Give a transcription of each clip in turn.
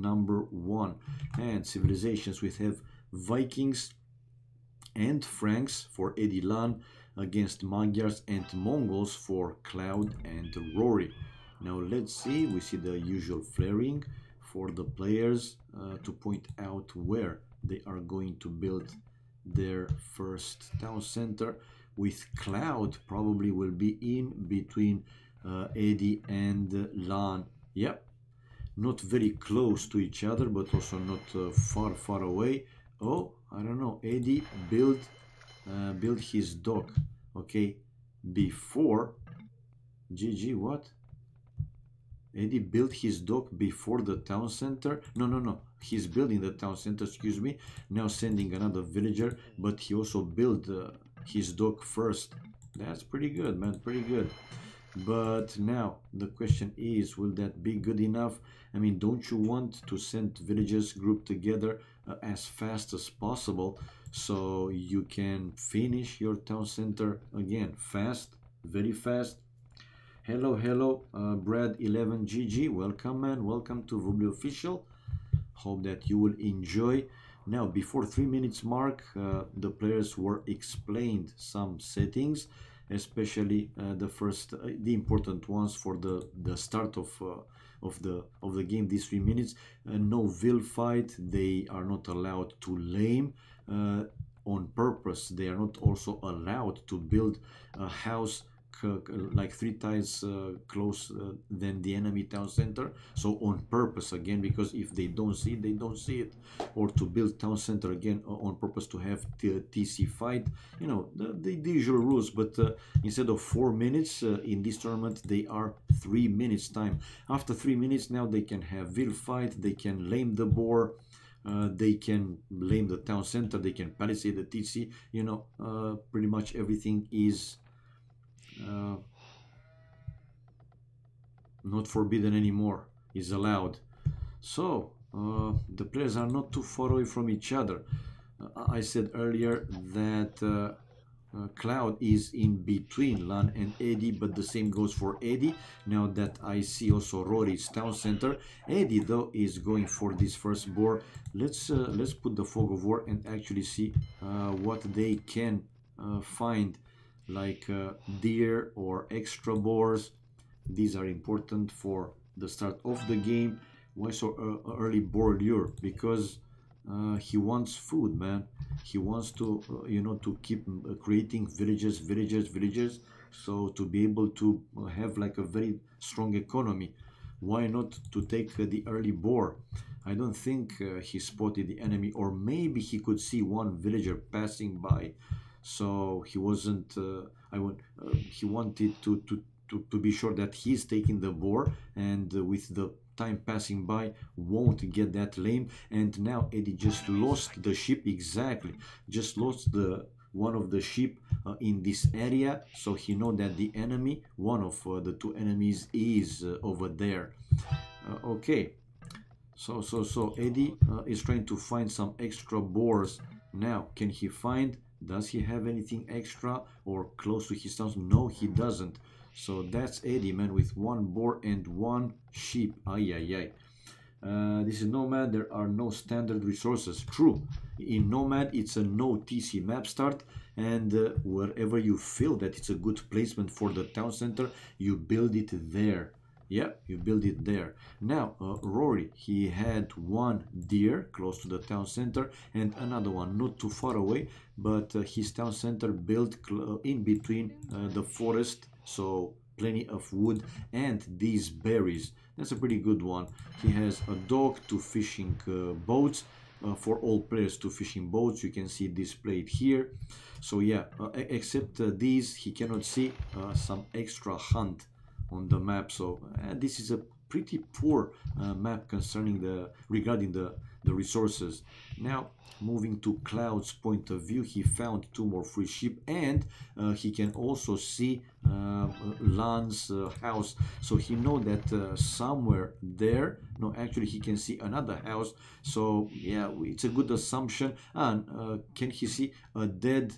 number 1. And civilizations, we have Vikings and Franks for Edie+LaaaAN against Magyars and Mongols for Cloud and Rory. Now let's see, we see the usual flaring for the players to point out where they are going to build their first town center, with Cloud probably will be in between Edie and LaaaAN. Yep, not very close to each other, but also not far away. Oh, I don't know, Edie build his dock, okay, before GG. What? Edie built his dock before the town center? No, he's building the town center, excuse me, now sending another villager, but he also built his dock first. That's pretty good, man, pretty good. But now the question is, will that be good enough? I mean, don't you want to send villagers grouped together as fast as possible so you can finish your town center again fast, very fast? Hello, Brad11 GG, welcome, man, welcome to Vubli Official. Hope that you will enjoy. Now, before 3 minutes mark, the players were explained some settings, especially the important ones for the start of the game. These 3 minutes, no vil fight. They are not allowed to lame on purpose. They are not also allowed to build a house like 3 tiles close than the enemy town center, so on purpose again, because if they don't see it, they don't see it. Or to build town center again on purpose to have TC fight, you know, the usual rules. But instead of 4 minutes in this tournament, they are 3 minutes time. After 3 minutes, now they can have vil fight, they can lame the boar, they can lame the town center, they can palisade the TC, you know, pretty much everything is not forbidden anymore, is allowed. So the players are not too far away from each other. I said earlier that Cloud is in between LaaaN and Edie, but the same goes for Edie. Now that I see also Rory's town center, Edie though is going for this first boar. Let's put the fog of war and actually see what they can find, like deer or extra boars. These are important for the start of the game. Why so early boar lure? Because he wants food, man. He wants to you know, to keep creating villages, so to be able to have like a very strong economy. Why not to take the early boar? I don't think he spotted the enemy, or maybe he could see one villager passing by, so he wasn't he wanted to be sure that he's taking the boar, and with the time passing by won't get that lame. And now Edie just lost the sheep, exactly, just lost the one of the sheep in this area, so he know that the enemy, one of the 2 enemies, is over there. Okay, so Edie is trying to find some extra boars. Now, can he find, does he have anything extra or close to his house? No, he doesn't. So that's Edie, man, with 1 boar and 1 sheep. This is Nomad. There are no standard resources. True, in Nomad it's a no TC map start, and wherever you feel that it's a good placement for the town center, you build it there. Yeah, you build it there. Now Rory, he had 1 deer close to the town center and another one not too far away, but his town center built in between the forest, so plenty of wood and these berries. That's a pretty good one. He has a dock, 2 fishing boats, for all players, 2 fishing boats. You can see displayed here. So yeah, except these, he cannot see some extra hunt on the map. So this is a pretty poor map concerning regarding the resources. Now moving to Cloud's point of view, he found 2 more free sheep, and he can also see LaaaN's house, so he know that somewhere there, no, actually he can see another house. So yeah, it's a good assumption. And can he see a dead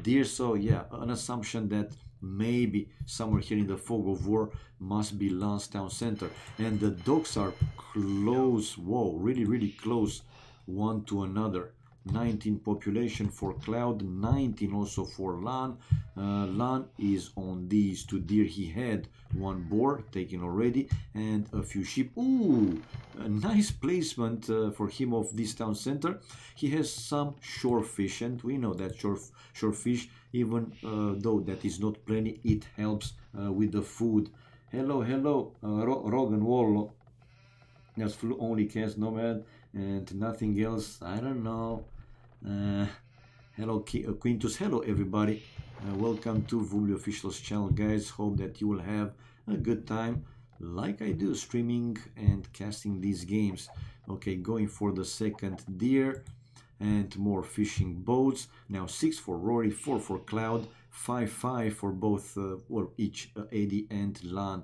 deer? So yeah, an assumption that maybe somewhere here in the fog of war must be LaaaAN's town center. And the docks are close, whoa, really, really close one to another. 19 population for Cloud, 19 also for LaaaN. LaaaN is on these two deer. He had one boar taken already and a few sheep. Ooh, a nice placement for him of this town center. He has some shore fish, and we know that shore fish, even though that is not plenty, it helps with the food. Hello, hello, Rogan Wallo. That's flu only cast Nomad and nothing else. I don't know. Hello Quintus. Hello everybody. Welcome to Vubli Official's channel, guys. Hope that you will have a good time like I do, streaming and casting these games. Okay, going for the second deer and more fishing boats. Now 6 for Rory, 4 for Cloud, 5 for both well, each Edie and LaaaN.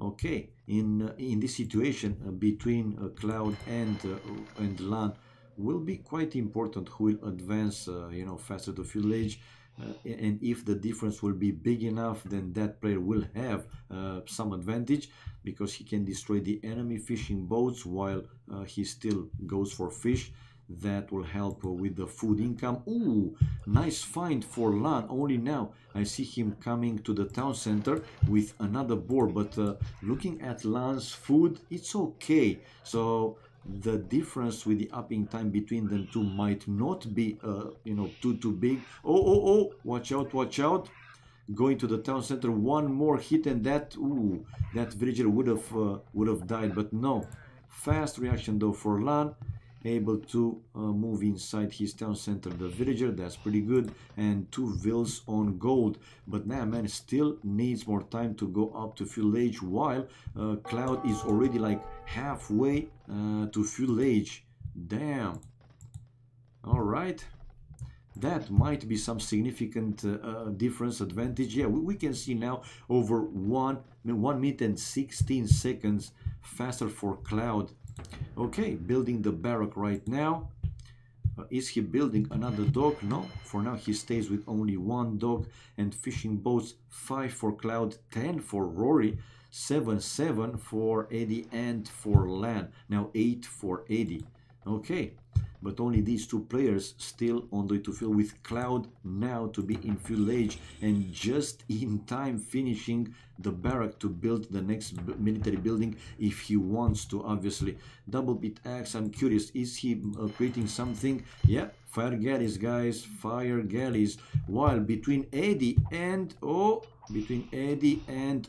Okay, in this situation between Cloud and LaaaN will be quite important who will advance you know, faster to field age, and if the difference will be big enough, then that player will have some advantage because he can destroy the enemy fishing boats while he still goes for fish. That will help with the food income. Ooh, nice find for LaaaN. Only now I see him coming to the town center with another boar, but looking at LaaaN's food, it's okay. So the difference with the upping time between them two might not be you know, too big. Oh, watch out, watch out. Going to the town center, one more hit, and that, ooh, that villager would have died, but no. Fast reaction though for LaaaN, able to move inside his town center the villager. That's pretty good, and 2 vills on gold. But now man still needs more time to go up to fuel age, while Cloud is already like halfway to fuel age. Damn. All right, that might be some significant difference, advantage. Yeah, we can see now over 1 minute and 16 seconds faster for Cloud. Okay, building the barrack right now. Is he building another dock? No, for now he stays with only 1 dock. And fishing boats, 5 for Cloud, 10 for Rory, 7 for Edie and for LaaaN. Now 8 for Edie. Okay, but only these 2 players still on the way to fill, with Cloud now to be in fuel age and just in time finishing the barrack to build the next military building if he wants to, obviously. Double pit axe, I'm curious, is he creating something? Yeah, fire galleys, guys, fire galleys. While between Edie and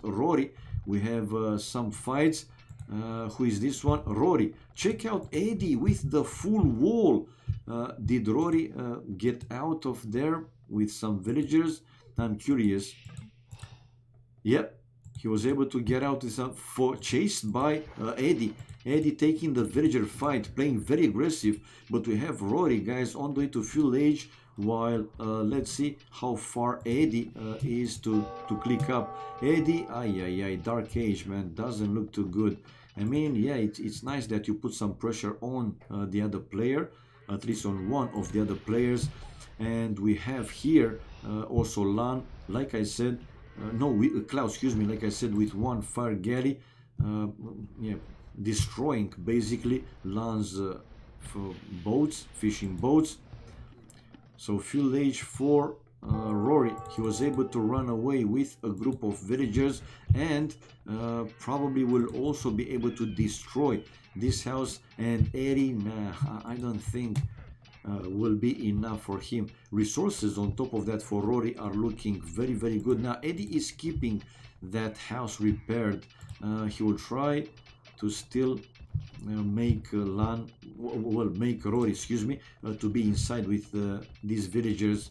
Rory we have some fights. Who is this one? Rory. Check out Edie with the full wall. Did Rory get out of there with some villagers? I'm curious. Yep, he was able to get out with some, chased by Edie. Edie taking the villager fight, playing very aggressive. But we have Rory, guys, on the way to fuel age. While let's see how far Edie is to click up. Edie, Dark Age, man, doesn't look too good. I mean, yeah, it's nice that you put some pressure on the other player, at least on one of the other players. And we have here also LaaaN, like I said, Cloud, excuse me, like I said, with 1 fire galley, yeah, destroying basically LaaaN's boats, fishing boats. So fuel age for Rory, he was able to run away with a group of villagers, and probably will also be able to destroy this house. And Edie, nah, I don't think will be enough for him. Resources on top of that for Rory are looking very, very good. Now Edie is keeping that house repaired. He will try to still make LaaaN, well, make Rory, excuse me, to be inside with these villagers.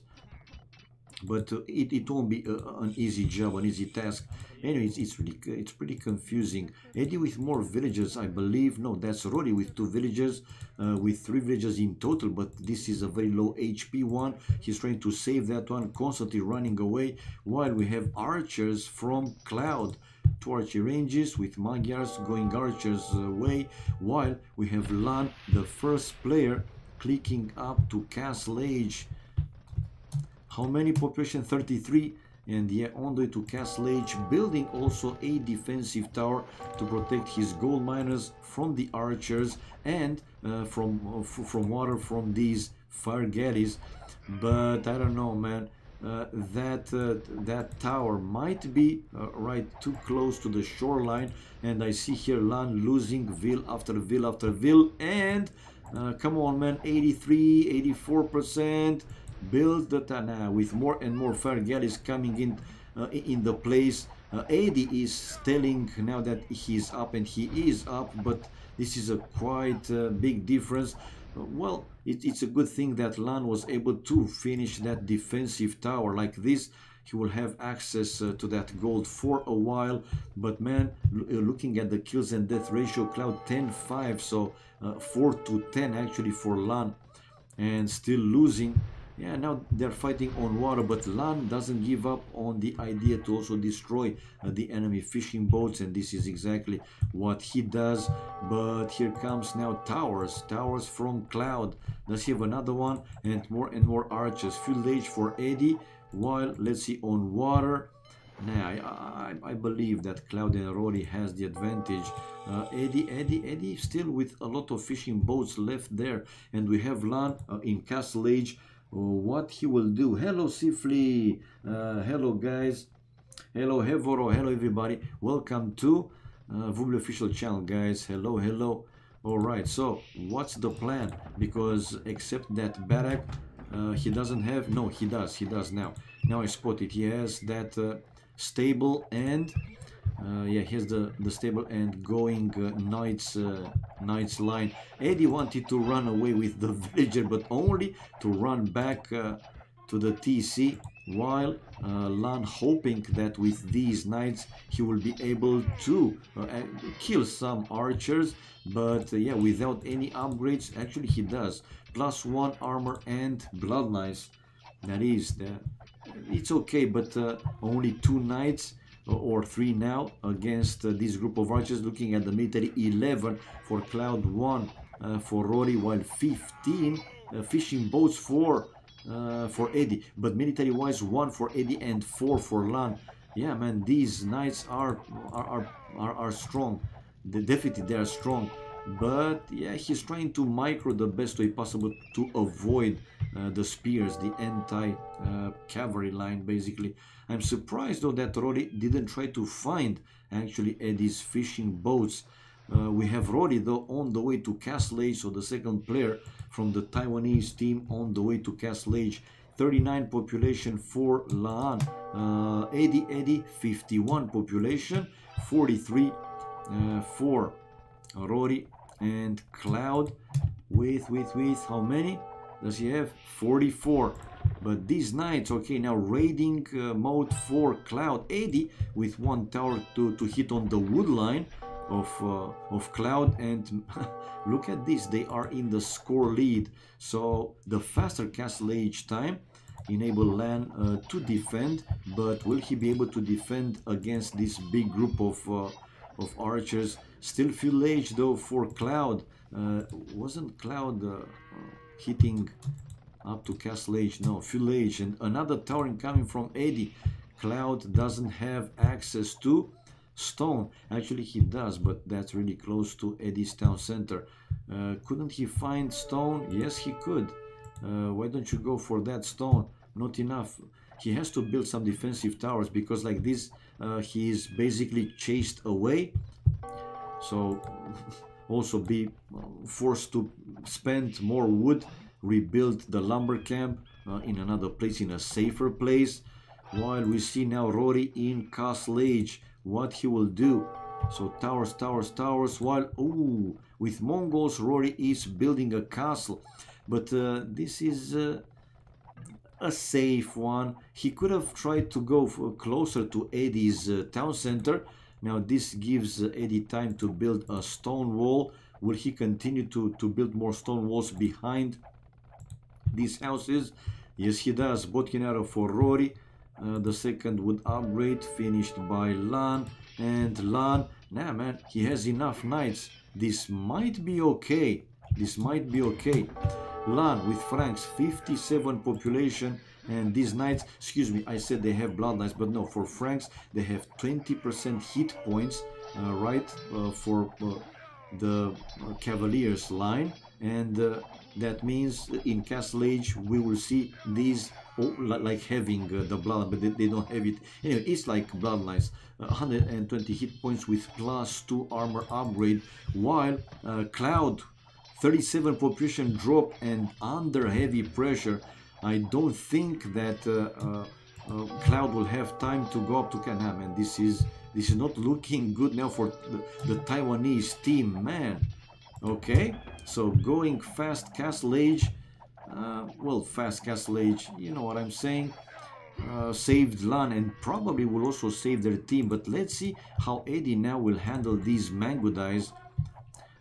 But it won't be an easy job, an easy task. Anyways, it's pretty confusing. Edie with more villagers, I believe. No, that's Rory with 2 villagers, with 3 villagers in total. But this is a very low HP one. He's trying to save that one, constantly running away. While we have archers from Cloud, 2 archery ranges with Magyars going archers way. While we have LaaaN, the first player, clicking up to castle age. How many population? 33. And yeah, on the way to Castle Age, building also a defensive tower to protect his gold miners from the archers and from water from these fire galleys. But I don't know, man. That tower might be right too close to the shoreline, and I see here LaaaN losing ville after ville after ville, and come on, man, 83, 84%. Build the Tana with more and more fire galleys coming in the place. Edie is telling now that he's up, and he is up, but this is a quite big difference. Well, it's a good thing that LaaaN was able to finish that defensive tower like this. He will have access to that gold for a while. But man, looking at the kills and death ratio, Cloud 10-5, so 4-10 actually for LaaaN, and still losing. Yeah, now they're fighting on water, but LaaaN doesn't give up on the idea to also destroy the enemy fishing boats, and this is exactly what he does. But here comes now towers from Cloud. Does he have another one? And more archers. Field age for Edie, while let's see on water. Nah, I believe that Cloud and Rory has the advantage. Edie still with a lot of fishing boats left there, and we have LaaaN in Castle Age. What he will do. Hello Sifli, hello guys, hello Hevoro, hello everybody, welcome to Vubli official channel, guys. Hello. All right, so what's the plan? Because except that barrack he doesn't have. No, he does now I spot it. He has that stable, and yeah, here's the stable and going knights line. Edie wanted to run away with the villager, but only to run back to the TC, while LaaaN hoping that with these knights he will be able to kill some archers. But yeah, without any upgrades, actually he does +1 armor and bloodlines. That is it's okay, but only 2 knights or 3 now against this group of archers. Looking at the military, 11 for Cloud, 1 for Rory, while 15 fishing boats for Edie. But military wise, 1 for Edie and 4 for LaaaN. Yeah, man, these knights are strong. Definitely they are strong. But yeah, he's trying to micro the best way possible to avoid the spears, the anti-cavalry line basically. I'm surprised though that Rory didn't try to find actually Edie's fishing boats. We have Rory though on the way to Castle Age, so the second player from the Taiwanese team on the way to Castle Age. 39 population for LaaaN. Edie 51 population, 43 for Rory, and Cloud with how many does he have? 44. But these knights, okay, now raiding mode for Cloud. Edie with 1 tower to hit on the wood line of Cloud, and look at this, they are in the score lead. So the faster Castle Age time enable LaaaN to defend, but will he be able to defend against this big group of archers? Still field age though for Cloud. Wasn't Cloud hitting up to Castle Age? No, field age, and another tower incoming from Edie. Cloud doesn't have access to stone. Actually he does, but that's really close to Edie's town center. Couldn't he find stone? Yes, he could. Why don't you go for that stone? Not enough. He has to build some defensive towers, because like this he is basically chased away. So also be forced to spend more wood, rebuild the lumber camp in another place, in a safer place. While we see now Rory in Castle Age, what he will do. So towers, while with Mongols Rory is building a castle. But this is a safe one. He could have tried to go closer to Edie's town center. Now this gives Edie time to build a stone wall. Will he continue to build more stone walls behind these houses? Yes, he does. Botkin arrow for Rory. The second would upgrade, finished by LaaaN. And LaaaN, nah man, he has enough knights. This might be okay. LaaaN with Franks, 57 population And these knights, excuse me, I said they have blood knights, but no, for Franks they have 20% hit points, right, for the Cavaliers line, and that means in Castle Age we will see these like having the blood, but they don't have it. Anyway, it's like bloodlines. 120 hit points with +2 armor upgrade, while Cloud 37 population drop and under heavy pressure. I don't think that Cloud will have time to go up to Canham, and this is not looking good now for the Taiwanese team, man. Okay, so going fast Castle Age. Well, fast Castle Age, you know what I'm saying. Saved LaaaN and probably will also save their team, but let's see how Edie now will handle these Mango Dice.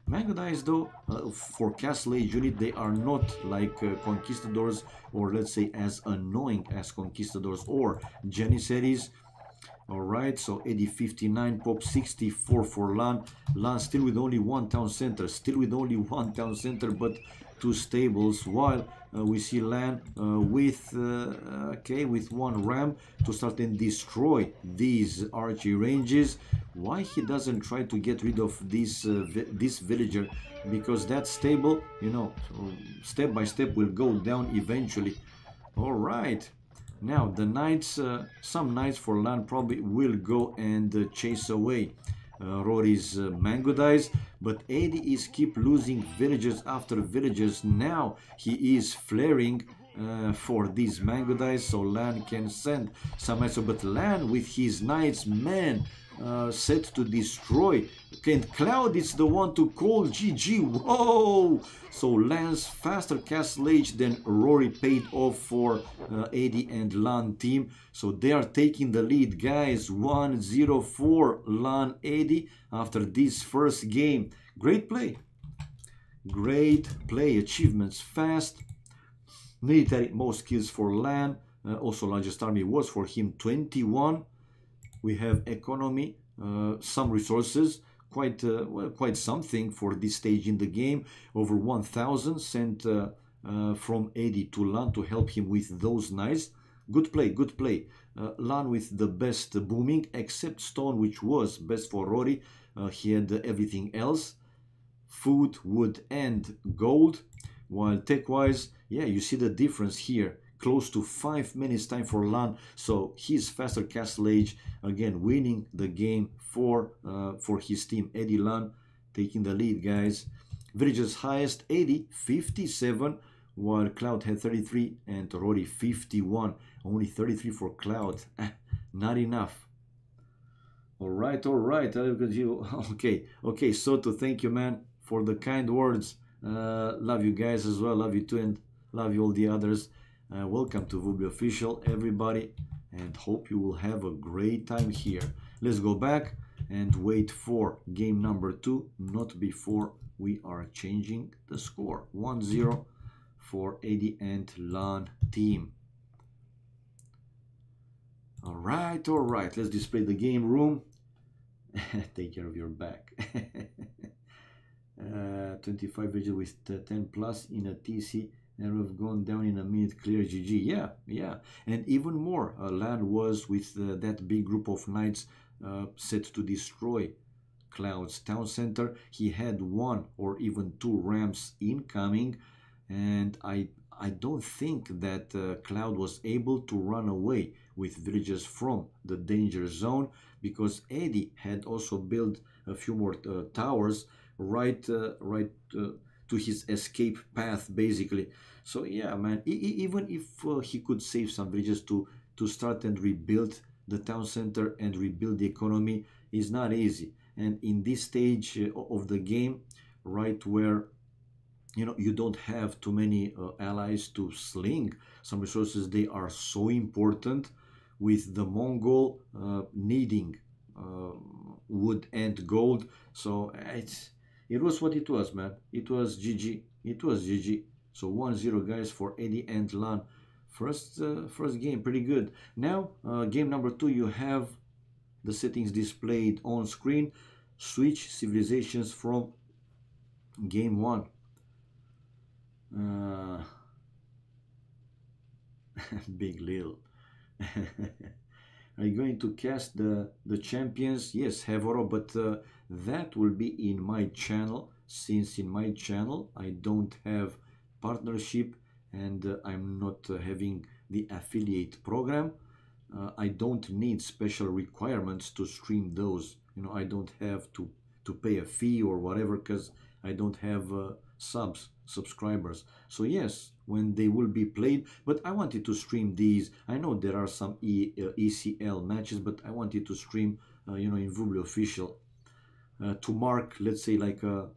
Mango Dice, though, for Castle Age unit, they are not like Conquistadors, or let's say as annoying as Conquistadors or Janissaries. Alright, so Edie 59, Pop 64 for LaaaN. LaaaN still with only one town center, but 2 stables, while we see LaaaN with 1 ram to start and destroy these archery ranges. Why he doesn't try to get rid of this villager? Because that stable, you know, step by step will go down eventually. All right. Now the knights, some knights for LaaaN probably will go and chase away Rory's Mango Dice, but Edie is keep losing villages after villages. Now he is flaring for these Mango Dice, so LaaaN can send some knights, but LaaaN with his knights, man, set to destroy. And Cloud is the one to call GG. Whoa! So LaaaN's faster Castle Age than Rory paid off for Edie and LaaaN team. So they are taking the lead, guys. 1-0 for LaaaN Edie after this first game. Great play. Great play. Achievements fast. Military most kills for LaaaN. Also largest army was for him 21. We have economy, some resources, quite something for this stage in the game. Over 1,000 sent from Edie to LaaaN to help him with those knights. Good play, good play. LaaaN with the best booming, except stone, which was best for Rory. He had everything else, food, wood, and gold. While tech-wise, yeah, you see the difference here. Close to 5 minutes time for LaaaN, so his faster Castle Age, again winning the game for his team. Edie+LaaaN taking the lead, guys. Villagers highest, Edie 57, while Cloud had 33 and Rory 51. Only 33 for Cloud. Not enough. All right. Okay, so to thank you, man, for the kind words. Love you guys as well. Love you too, and love you all the others. Welcome to Vubi Official, everybody, and hope you will have a great time here. Let's go back and wait for game number 2, not before we are changing the score. 1-0 for Edie and LaaaN team. All right, let's display the game room. Take care of your back. 25 villages with 10 plus in a TC. And we've gone down in a minute, clear GG. Yeah. And even more, LaaaN was with that big group of knights set to destroy Cloud's town center. He had 1 or even 2 rams incoming, and I don't think that Cloud was able to run away with villages from the danger zone, because Edie had also built a few more towers right to his escape path, basically. So yeah, man, even if he could save some villages to start and rebuild the town center and rebuild the economy, is not easy. And in this stage of the game, right, where you know you don't have too many allies to sling some resources, they are so important, with the Mongol needing wood and gold. So it was what it was, man. It was GG. So 1-0, guys, for Edie and LaaaN. First game, pretty good. Now, game number 2, you have the settings displayed on screen. Switch civilizations from game 1. Big Lil. Are you going to cast the champions? Yes, Hevoro, but that will be in my channel, since in my channel I don't have partnership and I'm not having the affiliate program. I don't need special requirements to stream those. You know, I don't have to pay a fee or whatever, because I don't have subscribers. So yes, when they will be played, but I wanted to stream these. I know there are some ECL matches, but I wanted to stream you know, in Vubli official to mark, let's say, like a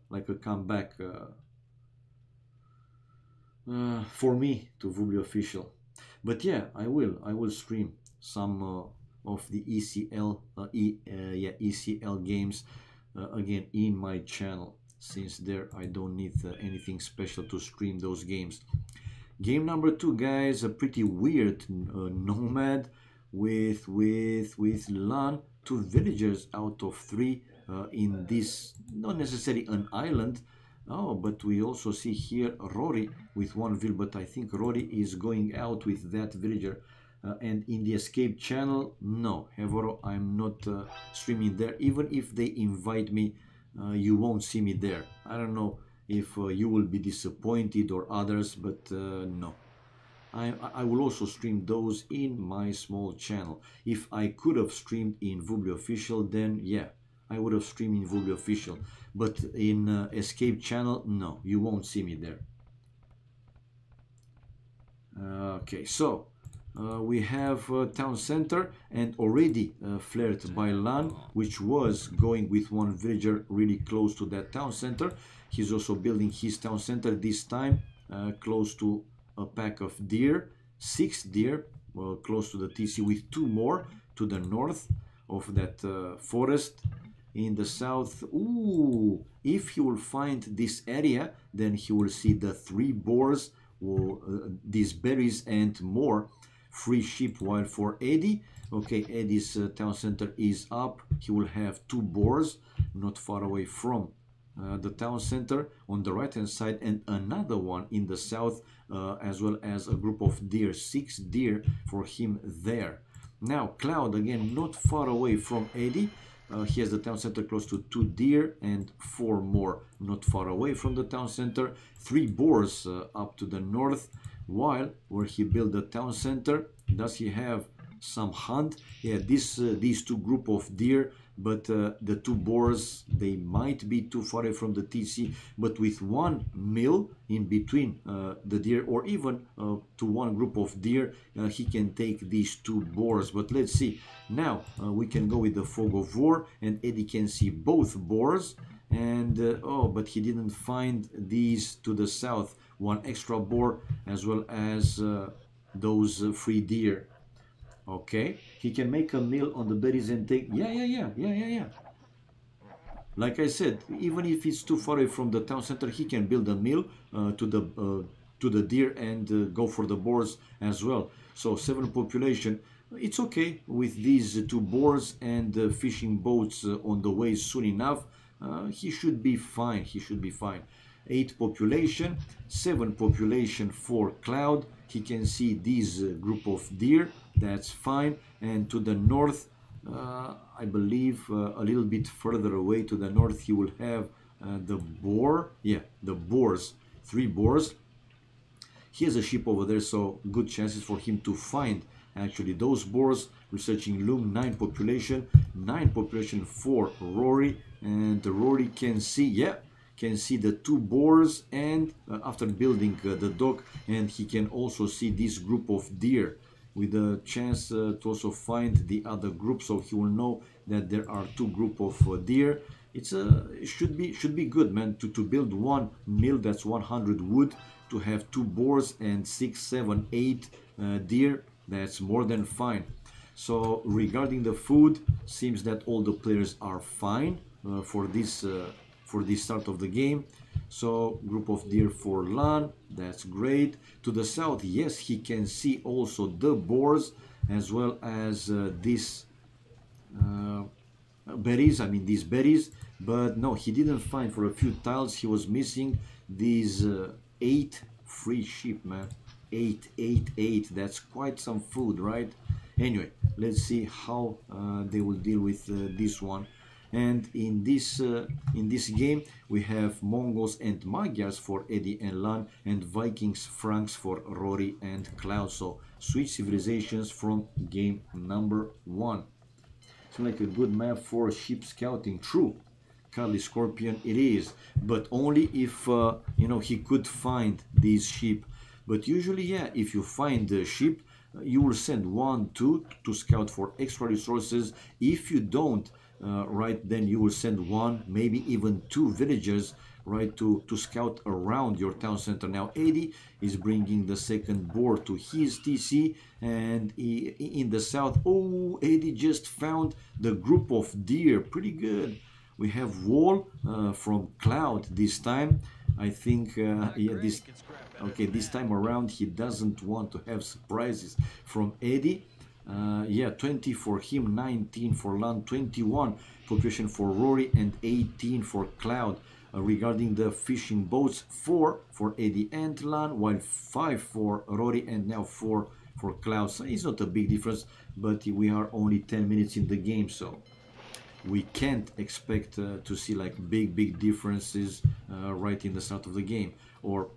comeback for me to Vubli official. But yeah, I will stream some of the ECL games again in my channel, since there I don't need anything special to stream those games. Game number 2, guys, a pretty weird nomad with LaaaN, 2 villagers out of 3 in this, not necessarily an island. Oh, but we also see here Rory with 1 vill, but I think Rory is going out with that villager. And in the escape channel, no, Hevoro, I'm not streaming there. Even if they invite me, you won't see me there. I don't know if you will be disappointed or others, but no. I will also stream those in my small channel. If I could have streamed in Vubli official, then yeah, I would have streamed in Vubli official. But in escape channel, no, you won't see me there. Okay, so we have town center, and already flared by LaaaN, which was going with 1 villager really close to that town center. He's also building his town center, this time close to a pack of deer, 6 deer, close to the TC, with 2 more to the north of that forest. In the south, ooh, if he will find this area, then he will see the 3 boars, these berries and more free sheep. While for Edie, okay, Eddie's town center is up. He will have 2 boars not far away from the town center on the right hand side, and another one in the south, as well as a group of deer, 6 deer for him there. Now Cloud, again, not far away from Edie. He has the town center close to 2 deer and 4 more not far away from the town center. 3 boars up to the north. While where he built the town center, does he have some hunt? Yeah, these 2 group of deer, but the 2 boars, they might be too far away from the TC, but with 1 mill in between the deer, or even to 1 group of deer, he can take these 2 boars. But let's see, now we can go with the fog of war, and Edie can see both boars. And oh, but he didn't find these to the south, 1 extra boar, as well as those 3 deer. Okay, he can make a meal on the berries and take, yeah. Like I said, even if it's too far away from the town center, he can build a meal to the deer and go for the boars as well. So 7 population, it's okay with these 2 boars and fishing boats on the way soon enough. He should be fine. 8 population, 7 population for Cloud. He can see this group of deer, that's fine. And to the north, I believe a little bit further away to the north, he will have the boar. Yeah, the boars, 3 boars. He has a sheep over there, so good chances for him to find actually those boars. Researching loom, 9 population, 9 population for Rory, and Rory can see, yeah, can see the 2 boars, and after building the dock, and he can also see this group of deer with a chance to also find the other group, so he will know that there are 2 group of deer. It should be good, man, to build 1 mill, that's 100 wood, to have 2 boars and 6, 7, 8 deer, that's more than fine. So regarding the food, seems that all the players are fine for this start of the game. So group of deer for LaaaN, that's great. To the south, yes, he can see also the boars, as well as these berries, these berries. But no, he didn't find, for a few tiles he was missing these 8 free sheep, man. 888. That's quite some food, right? Anyway, let's see how they will deal with this one. And in this game we have Mongols and Magyars for Edie and LaaaaaN, and Vikings Franks for Rory and Cloud. So switch civilizations from game number 1. It's like a good map for ship scouting. True, Cuddly Scorpion it is, but only if you know, he could find these sheep. But usually, yeah, if you find the sheep, you will send 1, 2 to scout for extra resources. If you don't, right, then you will send 1, maybe even 2 villagers, right, to scout around your town center. Now Edie is bringing the second board to his TC, and in the south, oh, Edie just found the group of deer. Pretty good. We have wall from Cloud this time. I think yeah, this time around he doesn't want to have surprises from Edie. Yeah, 20 for him, 19 for LaaaaaN, 21 population for Rory, and 18 for Cloud. Regarding the fishing boats, 4 for Edie and LaaaaaN, while 5 for Rory, and now 4 for Cloud. So it's not a big difference, but we are only 10 minutes in the game, so we can't expect to see like big differences right in the start of the game, or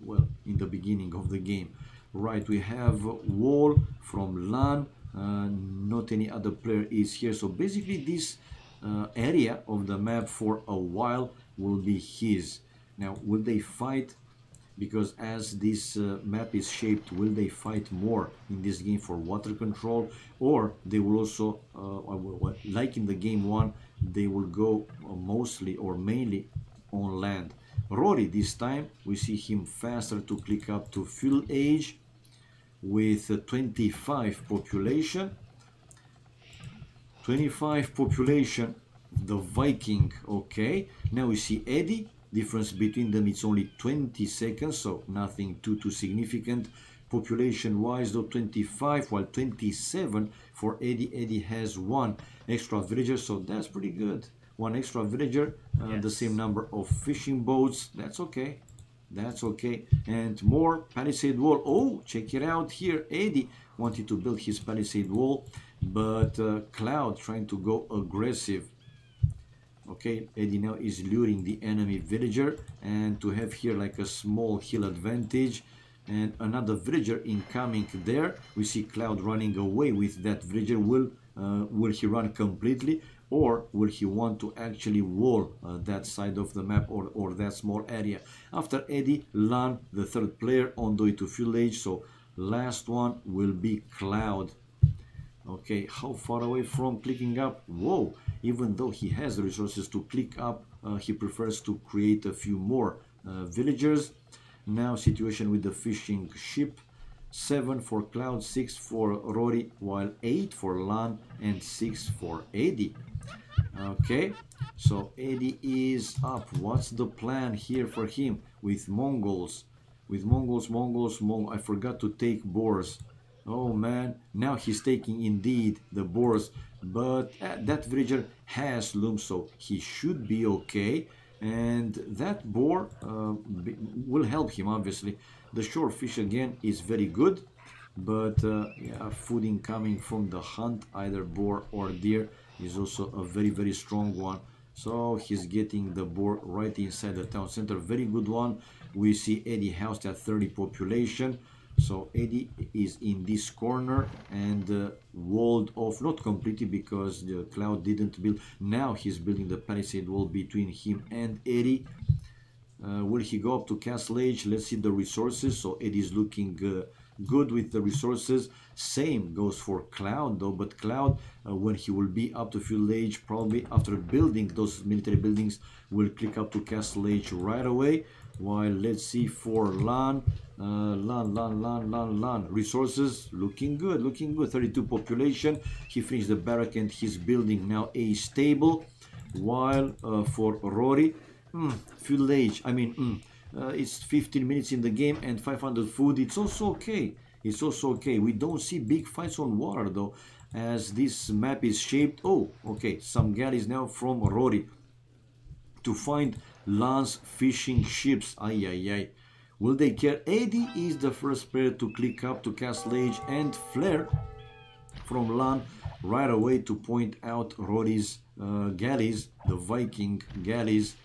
well, in the beginning of the game. Right, we have wall from LaaaaaN, not any other player is here, so basically this area of the map for a while will be his. Now will they fight? Because as this map is shaped, will they fight more in this game for water control, or they will also like in the game 1, they will go mostly or mainly on land. Rory this time we see him faster to click up to fuel age with 25 population. 25 population, the Viking. Okay, now we see Edie. Difference between them, it's only 20 seconds, so nothing too significant. Population wise though, 25, while 27 for Edie. Edie has 1 extra villager, so that's pretty good. 1 extra villager, yes. The same number of fishing boats, that's okay. That's okay. And more palisade wall. Oh, check it out here. Edie wanted to build his palisade wall, but Cloud trying to go aggressive. Okay, Edie now is luring the enemy villager, and to have here like a small hill advantage, and another villager incoming there. We see Cloud running away with that villager. Will he run completely, or will he want to actually wall that side of the map, or that small area? After Edie, LaaaaaN, the third player, on the way to fuel age, so last one will be Cloud. Okay, how far away from clicking up? Whoa, even though he has the resources to click up, he prefers to create a few more villagers. Now situation with the fishing ship, 7 for Cloud, 6 for Rory, while 8 for LaaaaaN and 6 for Edie. Okay, so Edie is up. What's the plan here for him with Mongols? With Mongols, I forgot to take boars. Oh man, now he's taking indeed the boars, but that villager has loom, so he should be okay. And that boar will help him, obviously. The shore fish again is very good, but yeah, food incoming from the hunt, either boar or deer, is also a very strong one. So he's getting the boar right inside the town center. Very good one. We see Edie housed at 30 population. So Edie is in this corner and walled off, not completely because the Cloud didn't build. Now he's building the palisade wall between him and Edie. Will he go up to castle age? Let's see the resources. So Edie is looking good with the resources. Same goes for Cloud though, but Cloud, when he will be up to fuel age, probably after building those military buildings, will click up to castle age right away. While let's see for LaaaaaN, LaaaaaN, resources looking good, 32 population. He finished the barrack and he's building now a stable. While for Rory, fuel age, I mean, it's 15 minutes in the game and 500 food. It's also okay. It's also okay. We don't see big fights on water though, as this map is shaped. Oh, okay, some galleys now from Rory to find LaaaAAN's fishing ships. Will they care? Edie is the first player to click up to cast Lage and Flare from LaaaN right away to point out Rory's galleys, the Viking galleys,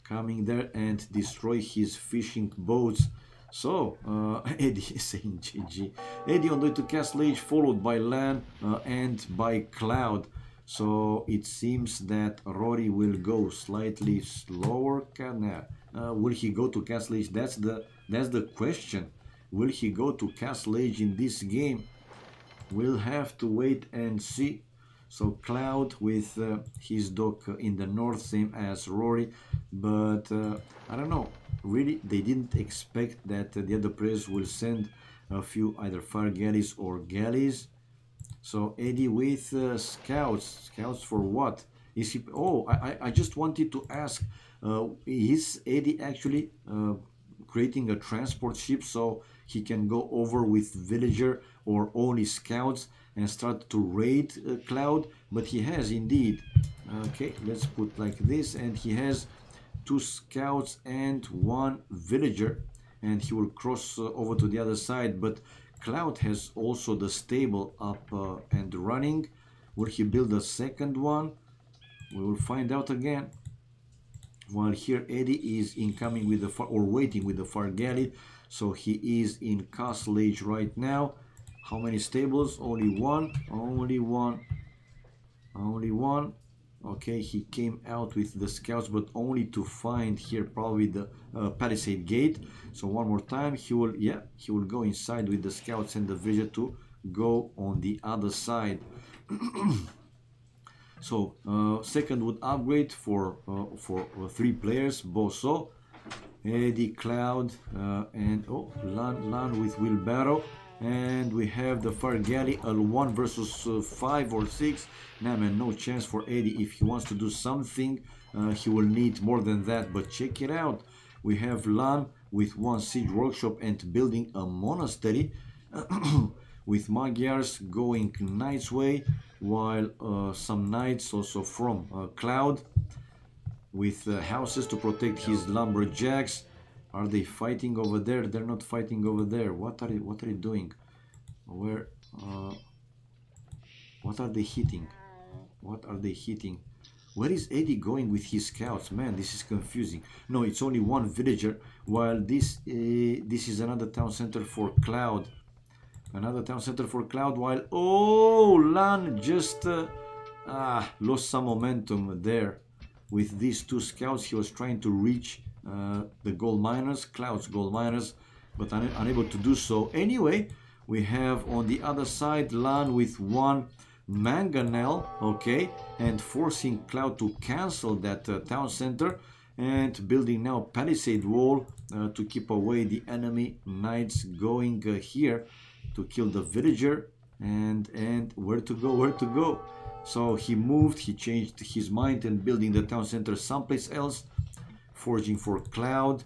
coming there and destroy his fishing boats. So Edie is saying GG. Edie on the way to cast Lage, followed by LaaaN and by Cloud. So it seems that Rory will go slightly slower. Will he go to cast Lage? That's the question. Will he go to cast Lage in this game? We'll have to wait and see. So Cloud with his dock in the north, same as Rory, but I don't know. Really, they didn't expect that the other players will send a few either fire galleys or galleys. So Edie with scouts. Scouts for what? Is he? Oh, I just wanted to ask. Is Edie actually creating a transport ship so he can go over with villager or only scouts and start to raid Cloud? But he has indeed. Okay, let's put like this, and he has 2 scouts and 1 villager, and he will cross over to the other side. But Cloud has also the stable up and running. Will he build a second one? We will find out again. While here Edie is incoming with the far, or waiting with the far galley, so he is in Castle Age right now. How many stables? Only one. Only one. Only one. Okay, he came out with the scouts, but only to find here probably the palisade gate. So one more time, he will go inside with the scouts and the vision to go on the other side. So second would upgrade for 3 players: Bosso, Edie, Cloud, and LaaaN with wheelbarrow. And we have the fire galley, 1 versus 5 or 6. Nah, man, no chance for Edie. If he wants to do something, he will need more than that. But check it out. We have LaaaN with 1 siege workshop and building a monastery. With Magyars going Knight's way, while some Knights also from Cloud with houses to protect his lumberjacks. Are they fighting over there? They're not fighting over there. What are they doing? Where? What are they hitting? What are they hitting? Where is Edie going with his scouts? Man, this is confusing. No, it's only 1 villager. While this is another town center for Cloud. Another town center for Cloud. While LaaaN just lost some momentum there with these 2 scouts. He was trying to reach the gold miners, Cloud's gold miners, but unable to do so. Anyway, we have on the other side LaaaN with 1 mangonel, okay, and forcing Cloud to cancel that town center and building now palisade wall to keep away the enemy knights going here to kill the villager. And where to go? So he moved, he changed his mind and building the town center someplace else. Forging for Cloud.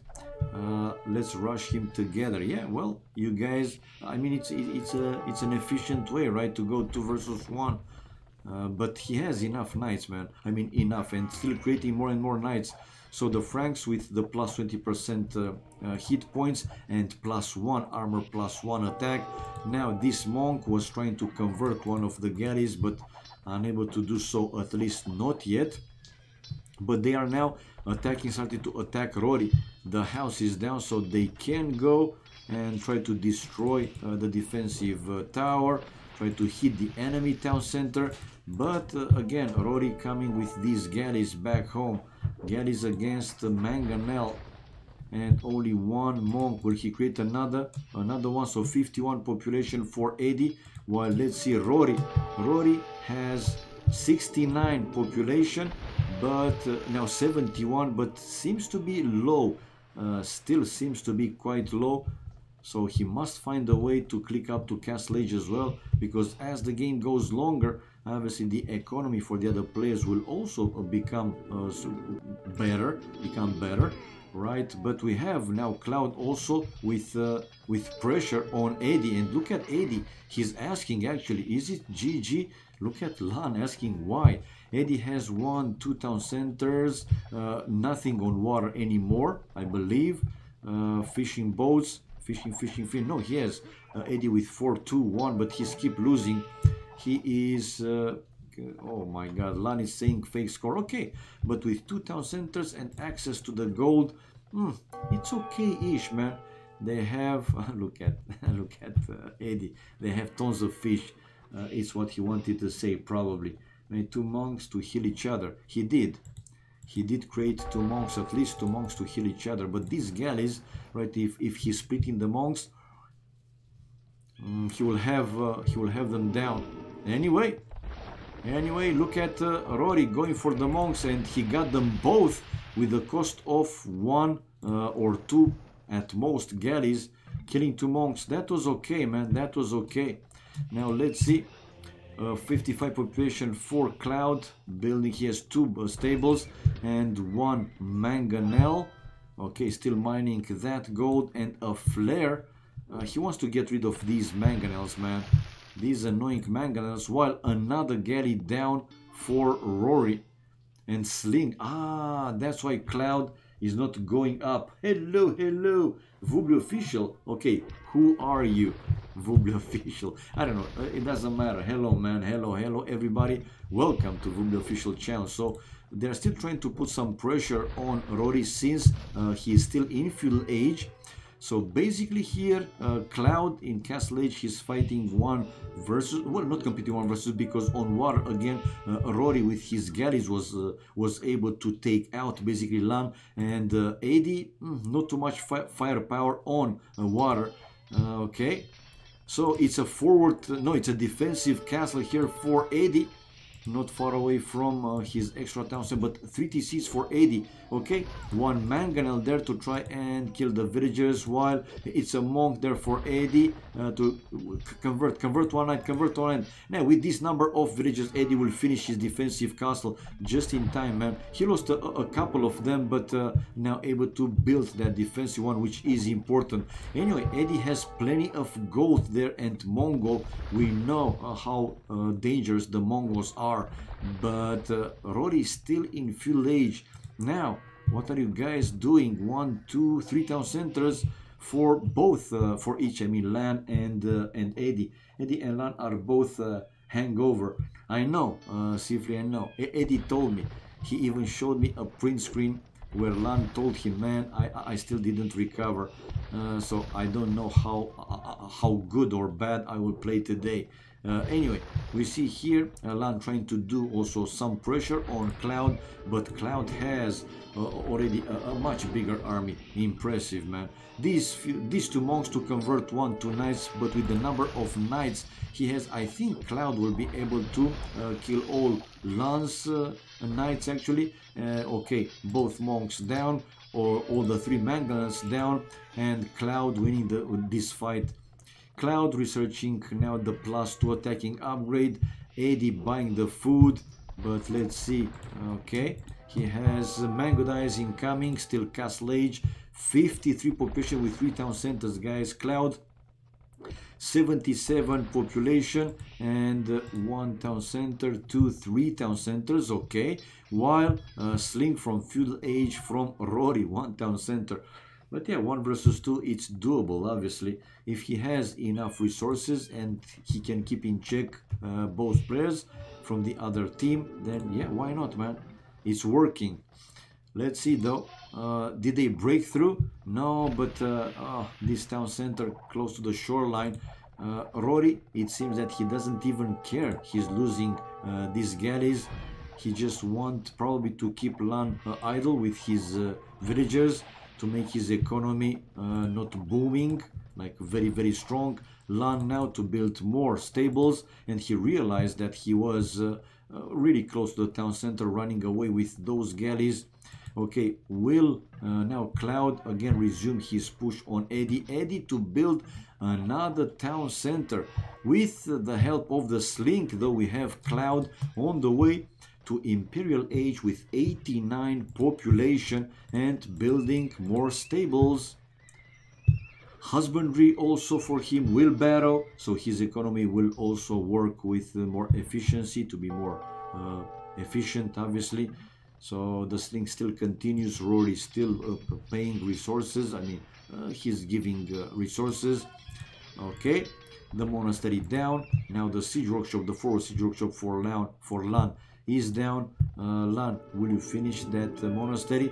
Let's rush him together. Yeah, well, you guys, I mean, it's an efficient way, right, to go 2 versus 1. But he has enough knights, man. I mean, enough, and still creating more and more knights. So the Franks with the plus 20% hit points and +1 armor, +1 attack. Now this monk was trying to convert one of the galleys, but unable to do so, at least not yet. But they are now attacking, starting to attack Rory. The house is down, so they can go and try to destroy the defensive tower, try to hit the enemy town center. But again, Rory coming with these galleys back home. Galleys against Mangonel, and only 1 monk. Will he create another one? So 51 population for Edie. While let's see Rory. Rory has 69 population, but now 71, but seems to be low. Still seems to be quite low. So he must find a way to click up to Castle Age as well, because as the game goes longer, obviously the economy for the other players will also become better, right? But we have now Cloud also with pressure on Edie, and look at Edie. He's asking, actually, is it GG? Look at LaaaN asking why. Edie has 1, 2 town centers, nothing on water anymore, I believe. fishing boats, fishing. No, he has Edie with 4-2-1, but he's keep losing. He is oh my god, LaaaN is saying fake score. Okay, but with 2 town centers and access to the gold, it's okay-ish, man. They have look at Edie. They have tons of fish. It's what he wanted to say, probably. Made 2 monks to heal each other. He did create 2 monks, at least 2 monks to heal each other. But these galleys, right? If he's splitting the monks, he will have them down. Anyway, look at Rory going for the monks, and he got them both with the cost of 1 or 2 at most galleys, killing 2 monks. That was okay, man. That was okay. Now let's see. 55 population for Cloud building. He has 2 stables and 1 manganel. Okay, still mining that gold and a flare. He wants to get rid of these manganels, man. These annoying manganels, while another galley down for Rory and Sling. That's why Cloud is not going up. Hello, Vubli official. Okay, who are you? Vubli official. I don't know. It doesn't matter. Hello, man. Hello, everybody. Welcome to Vubli official channel. So they're still trying to put some pressure on Rory since he is still in feudal age. So basically here, Cloud in Castle Age, he's fighting 1 versus, well, not competing 1 versus, because on water again, Rory with his galleys was able to take out basically LaaaN, and Edie, not too much firepower on water. Okay, so it's a forward, no, it's a defensive castle here for Edie. Not far away from his extra town center, but 3 TCs for Edie. Okay, 1 manganel there to try and kill the villagers, while it's a monk there for Edie to convert one night. Now with this number of villagers, Edie will finish his defensive castle just in time, man. He lost a couple of them, but now able to build that defensive one, which is important. Anyway, Edie has plenty of gold there, and Mongol, we know how dangerous the Mongols are. But Rory is still in feudal age. Now, what are you guys doing? 1, 2, 3 town centers for both, for each. I mean, LaaaN and Edie. Edie and LaaaN are both hangover. I know, Sifri, I know. Edie told me. He even showed me a print screen where LaaaN told him, man, I still didn't recover. So I don't know how good or bad I will play today. Anyway, we see here LaaaN trying to do also some pressure on Cloud, but Cloud has already a much bigger army. Impressive, man. These 2 monks to convert 1 to knights, but with the number of knights he has, I think Cloud will be able to kill all LaaaN's knights actually. Okay, both monks down, or all the 3 manganels down, and Cloud winning this fight. Cloud researching now the +2 attacking upgrade. Edie buying the food, but let's see. Okay, he has mango dyes incoming, still Castle Age. 53 population with 3 town centers, guys. Cloud 77 population and 1 town center, 3 town centers. Okay, while Sling from feudal age from Rory, 1 town center. But yeah, 1 versus 2, it's doable, obviously. If he has enough resources and he can keep in check both players from the other team, then yeah, why not, man? It's working. Let's see, though. Did they break through? No, but this town center close to the shoreline. Rory, it seems that he doesn't even care. He's losing these galleys. He just wants probably to keep LaaaN idle with his villagers, to make his economy not booming, like very strong. LaaaN now to build more stables, and he realized that he was really close to the town center, running away with those galleys. Okay, will now Cloud again resume his push on Edie. Edie to build another town center with the help of the Sling, though we have Cloud on the way to Imperial Age with 89 population and building more stables. Husbandry also for him, wheelbarrow, so his economy will also work with more efficiency, to be more efficient, obviously. So the sling still continues. Rory still paying resources. I mean, he's giving resources. Okay, the monastery down. Now the siege workshop, the forward siege workshop for LaaaN is down. LaaaN, will you finish that monastery?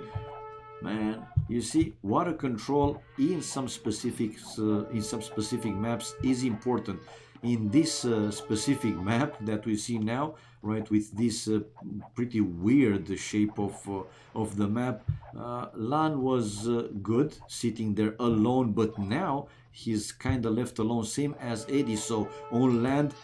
Man, you see, water control in some specific maps is important. In this specific map that we see now, right, with this pretty weird shape of the map, LaaaN was good sitting there alone, but now he's kind of left alone, same as Edie. So on land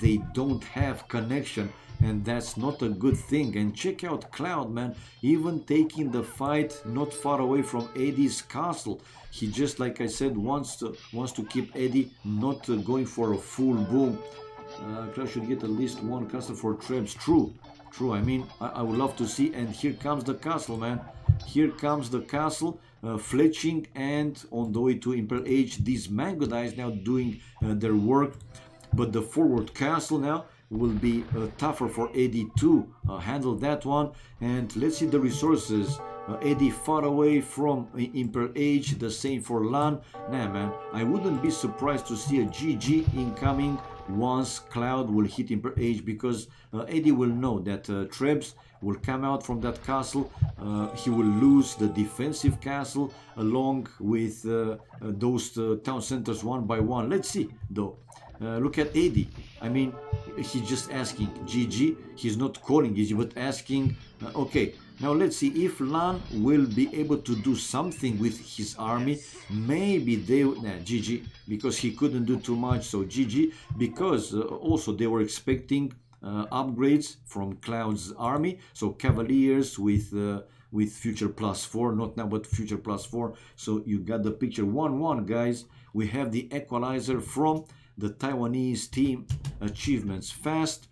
they don't have connection, and that's not a good thing. And check out Cloud, man, even taking the fight not far away from Edie's castle. He just, like I said, wants to keep Edie not going for a full boom. Cloud should get at least one castle for Trebs. True. I mean, I would love to see. And here comes the castle, man. Here comes the castle, fletching, and on the way to Imperial Age, these mango dice now doing their work. But the forward castle now will be tougher for Edie to handle that one. And let's see the resources. Edie far away from Imperial Age, the same for LaaaN. Nah, man, I wouldn't be surprised to see a GG incoming once Cloud will hit Imperial Age, because Edie will know that Trebs will come out from that castle. He will lose the defensive castle along with those town centers one by one. Let's see though. Look at Edie. I mean, he's just asking GG. He's not calling GG, but asking. Okay, now let's see if LaaaN will be able to do something with his army. Maybe they GG, because he couldn't do too much. So GG, because also they were expecting upgrades from Cloud's army. So Cavaliers with future +4, not now but future +4. So you got the picture. 1-1, guys. We have the equalizer from the Taiwanese team. Achievements: fast,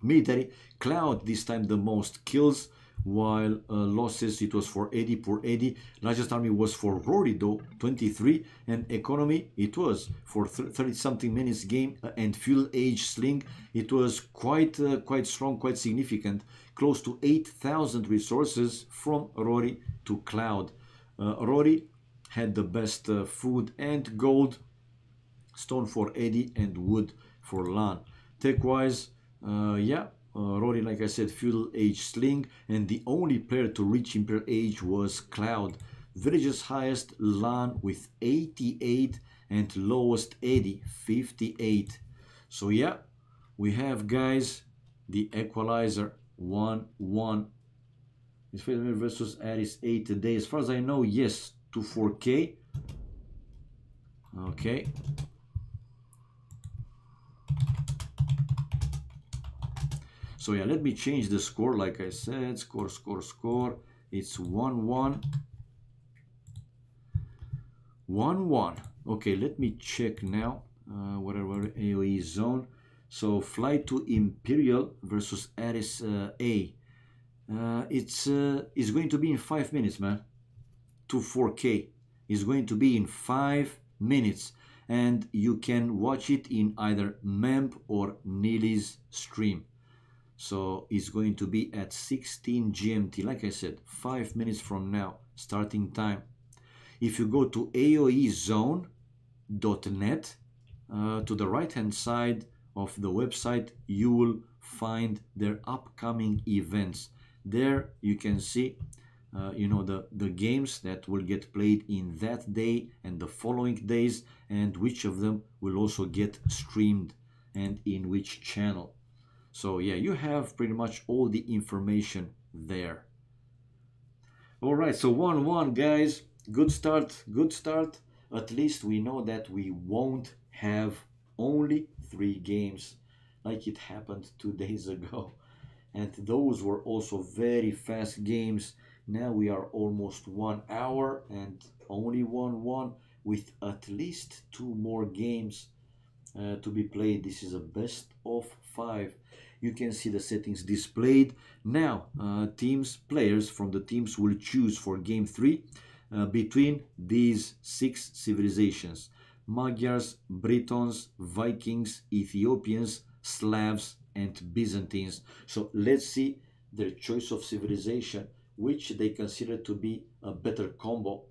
military. Cloud this time the most kills, while losses, it was for Edie. Poor Edie. Largest army was for Rory though, 23, and economy, it was for 30 something minutes game, and fuel age sling, it was quite strong, quite significant, close to 8,000 resources from Rory to Cloud. Rory had the best food and gold, stone for Edie, and wood for LaaaN. Tech wise, Rory, like I said, feudal age sling, and the only player to reach Imperial Age was Cloud. Villages highest LaaaN with 88, and lowest Edie 58. So yeah, we have, guys, the equalizer 1-1. It's versus Aris 8 today. As far as I know, yes, to 4K. Okay. So yeah, let me change the score. Like I said, score. It's 1-1. 1-1. Okay, let me check now. Whatever AOE zone. So fly to Imperial versus Aris A. It's going to be in 5 minutes, man. To 4K. It's going to be in 5 minutes. And you can watch it in either Memp or Neely's stream. So it's going to be at 16 GMT. Like I said, 5 minutes from now, starting time. If you go to aoezone.net, to the right hand side of the website, you will find their upcoming events. There you can see the games that will get played in that day and the following days, and which of them will also get streamed and in which channel. So yeah, you have pretty much all the information there. All right, so 1-1, guys. Good start. At least we know that we won't have only 3 games like it happened 2 days ago. And those were also very fast games. Now we are almost 1 hour and only 1-1, with at least 2 more games to be played. This is a best of 5. You can see the settings displayed. Now, players from the teams will choose for game 3 between these 6 civilizations: Magyars, Britons, Vikings, Ethiopians, Slavs, and Byzantines. So let's see their choice of civilization, which they consider to be a better combo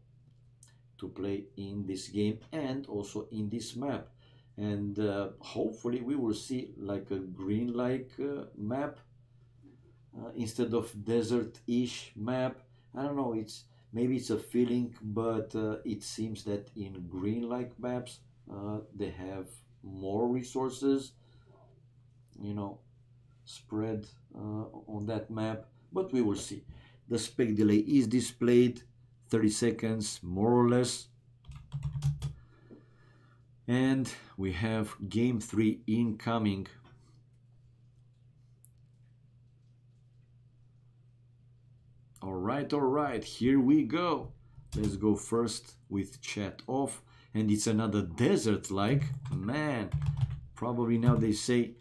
to play in this game and also in this map. And hopefully we will see like a green-like map instead of desert-ish map. I don't know, maybe it's a feeling, but it seems that in green-like maps they have more resources, you know, spread on that map, but we will see. The spec delay is displayed, 30 seconds more or less. And we have game 3 incoming. All right, here we go. Let's go first with chat off. And it's another desert-like. Man, probably now they say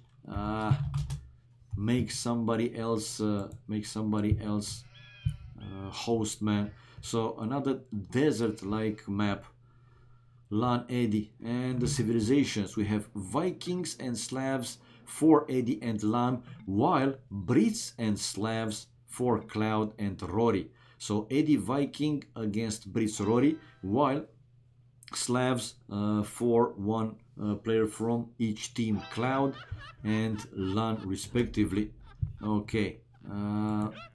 make somebody else host, man. So another desert-like map. LaaaN, Edie, and the civilizations. We have Vikings and Slavs for Edie and LaaaN, while Brits and Slavs for Cloud and Rory. So Edie Viking against Brits Rory, while Slavs for one player from each team, Cloud and LaaaN respectively. Okay,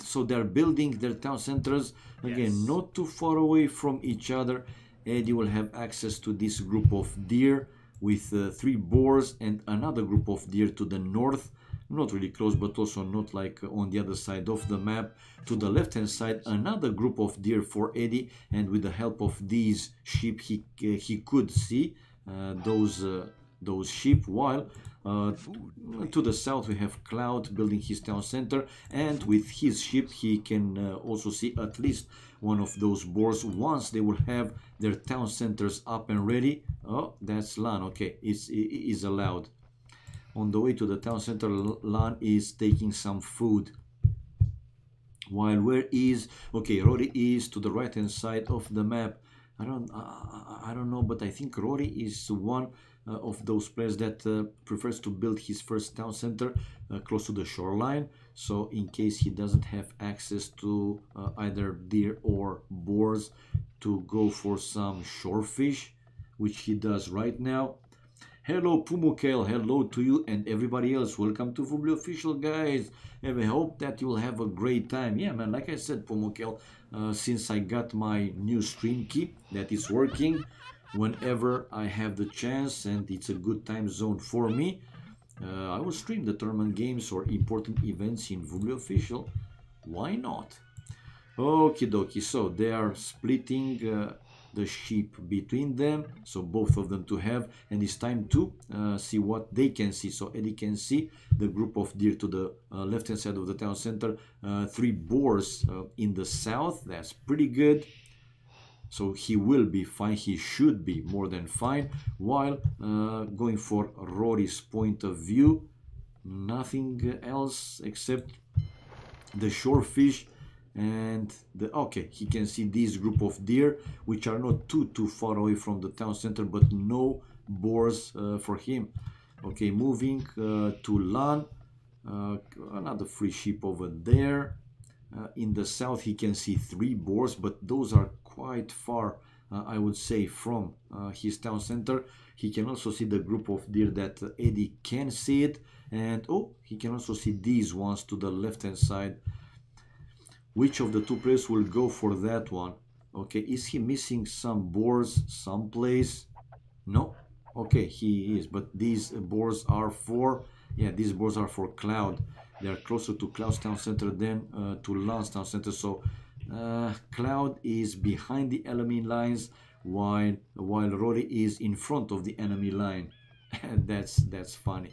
so they're building their town centers, again, not too far away from each other. Edie will have access to this group of deer with 3 boars and another group of deer to the north, not really close but also not like on the other side of the map. To the left hand side, another group of deer for Edie, and with the help of these sheep he could see those sheep, while to the south we have Cloud building his town center, and with his sheep he can also see at least one of those boars once they will have their town centers up and ready. Oh, that's LaaaN. Okay, it is allowed. On the way to the town center, LaaaN is taking some food. While where is, okay, Rory is to the right hand side of the map. I don't know, but I think Rory is one of those players that prefers to build his first town center close to the shoreline, so in case he doesn't have access to either deer or boars, to go for some shorefish, which he does right now. Hello Pumukel, hello to you and everybody else. Welcome to Vubli Official, guys, and I hope that you'll have a great time. Yeah, man, like I said, Pumukel, since I got my new stream key that is working whenever I have the chance and it's a good time zone for me, I will stream the tournament games or important events in Vubli Official. Why not? Okie dokie, so they are splitting the sheep between them, so both of them to have, and it's time to see what they can see. So Edie can see the group of deer to the left hand side of the town center, 3 boars in the south. That's pretty good, so he will be fine, he should be more than fine. While going for Rory's point of view, nothing else except the shorefish. And okay, he can see this group of deer, which are not too far away from the town center, but no boars for him. Okay, moving to LaaaN, another free sheep over there. In the south he can see 3 boars, but those are quite far, I would say, from his town center. He can also see the group of deer that Edie can see it, and oh, he can also see these ones to the left hand side. Which of the 2 players will go for that one? Okay, is he missing some boars someplace? No. Okay, he is, but these boars are for, yeah, these boars are for Cloud. They are closer to Cloud's town center than to LaaaN's town center, so Cloud is behind the enemy lines, while Rory is in front of the enemy line. that's funny.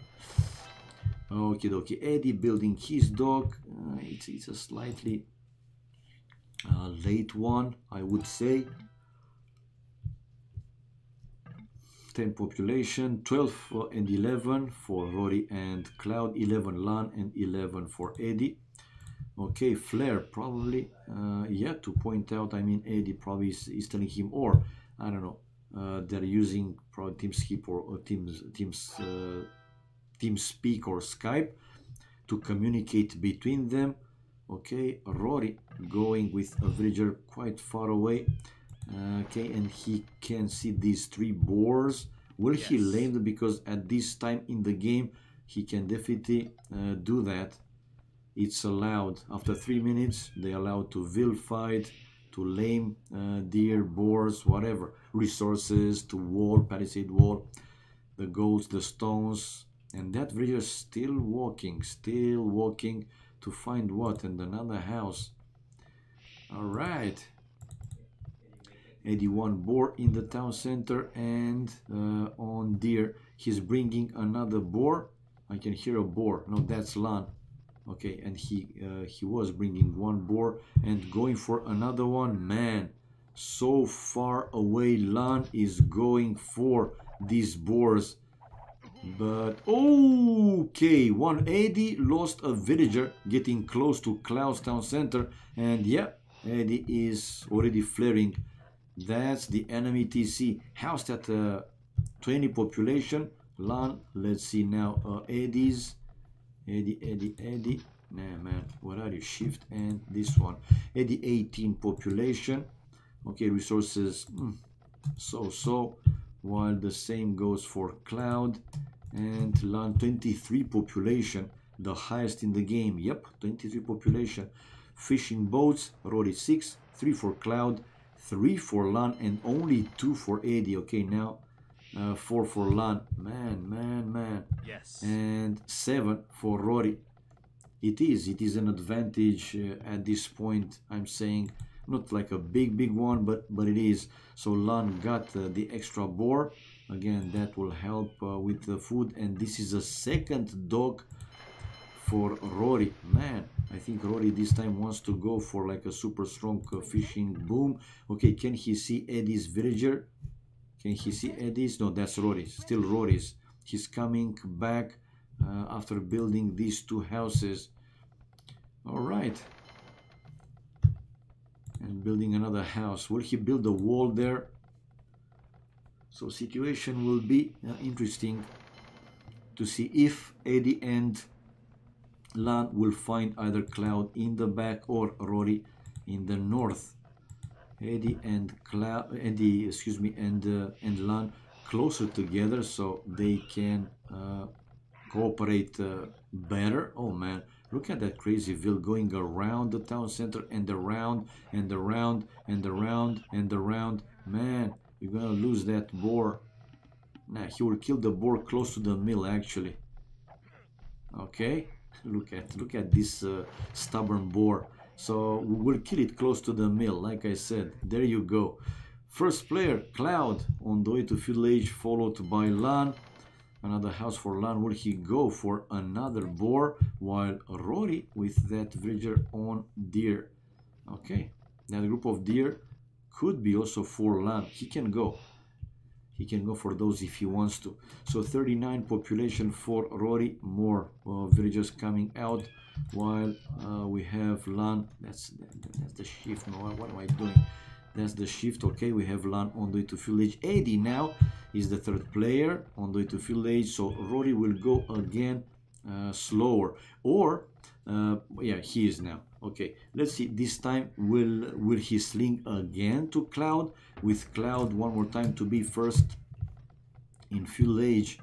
Okie dokie, Edie building his dock. It's a slightly late one, I would say. 10 population, 12 and 11 for Rory and Cloud, 11 LaaaN and 11 for Edie. Okay, Flare probably, yeah, to point out, I mean, Edie probably is telling him, or I don't know, they're using probably TeamSpeak or TeamSpeak or Skype to communicate between them. Okay, Rory going with a villager quite far away. Okay, and he can see these 3 boars. Will he lame them? Because at this time in the game, he can definitely do that. It's allowed. After 3 minutes, they allowed to vilify, to lame deer, boars, whatever. Resources, to wall, palisade wall, the golds, the stones. And that villager is still walking to find what? And another house. Alright. 81 boar in the town center, and on deer he's bringing another boar. I can hear a boar. No, that's LaaaN. Okay, and he was bringing 1 boar and going for another one. Man, so far away LaaaN is going for these boars. But okay, 180 lost a villager getting close to Cloud's town center, and yeah, Edie is already flaring. That's the enemy TC. How's that 20 population? LaaaN, let's see now. Eddie. Nah, man, what are you? Shift and this one. Edie 18 population. Okay, resources so. While the same goes for Cloud. And LaaaN 23 population, the highest in the game. Yep, 23 population. Fishing boats, Ro32, 3 for Cloud, 3 for LaaaN, and only 2 for Edie. Okay, now 4 for LaaaN. Man. Yes. And 7 for Rory. It is an advantage at this point. I'm saying not like a big one, but it is. So LaaaN got the extra boar. Again, that will help with the food. And this is a second dog for Rory. Man, I think Rory this time wants to go for like a super strong fishing boom. Okay, can he see Edie's villager? Can he see Edie's? No, that's Rory's. Still Rory's. He's coming back after building these 2 houses. All right. And building another house. Will he build a wall there? So situation will be interesting to see if Edie and LaaaN will find either Cloud in the back or Rory in the north. Edie and LaaaN closer together so they can cooperate better. Oh man, look at that crazy Ville going around the town center and around and around and around and around. Man, you're gonna lose that boar. Nah, he will kill the boar close to the mill actually. Okay, look at this stubborn boar. So we will kill it close to the mill, like I said. There you go. First player, Cloud, on the way to village, followed by LaaaN. Another house for LaaaN. Will he go for another boar? While Rory with that villager on deer. Okay, that group of deer could be also for LaaaN. He can go. He can go for those if he wants to. So 39 population for Rory. More villagers coming out. While we have LaaaN. That's the shift. No, what am I doing? That's the shift. Okay, we have LaaaN on the way to village. Edie now is the third player on the way to village. So Rory will go again slower. Or yeah, he is now. Okay, let's see. This time will he sling again to Cloud, with Cloud one more time to be first in village.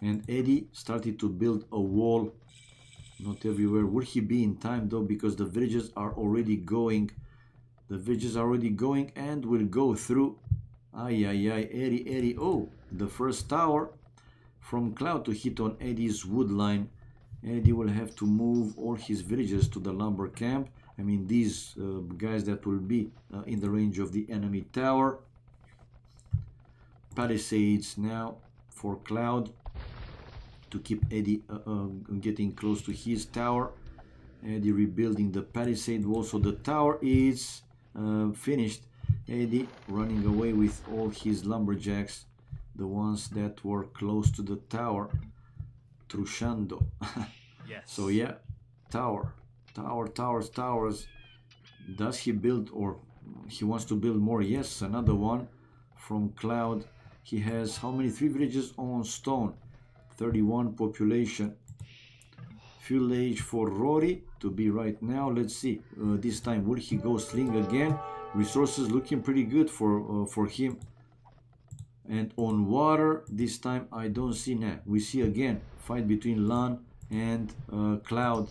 And Edie started to build a wall. Not everywhere. Will he be in time though? Because the villages are already going. The villages are already going and will go through. Edie. Oh, the first tower from Cloud to hit on Edie's wood line. Edie will have to move all his villagers to the lumber camp. I mean, these guys that will be in the range of the enemy tower. Palisades now for Cloud to keep Edie getting close to his tower. Edie rebuilding the palisade wall, so the tower is finished. Edie running away with all his lumberjacks, the ones that were close to the tower. Trushando. Yes. So yeah, towers. Does he build, or he wants to build more? Yes, another one from Cloud. He has how many? 3 villages on stone. 31 population. Village for Rory to be right now. Let's see. This time, will he go sling again? Resources looking pretty good for him. And on water, this time I don't see. Nah, we see again fight between LaaaN and Cloud.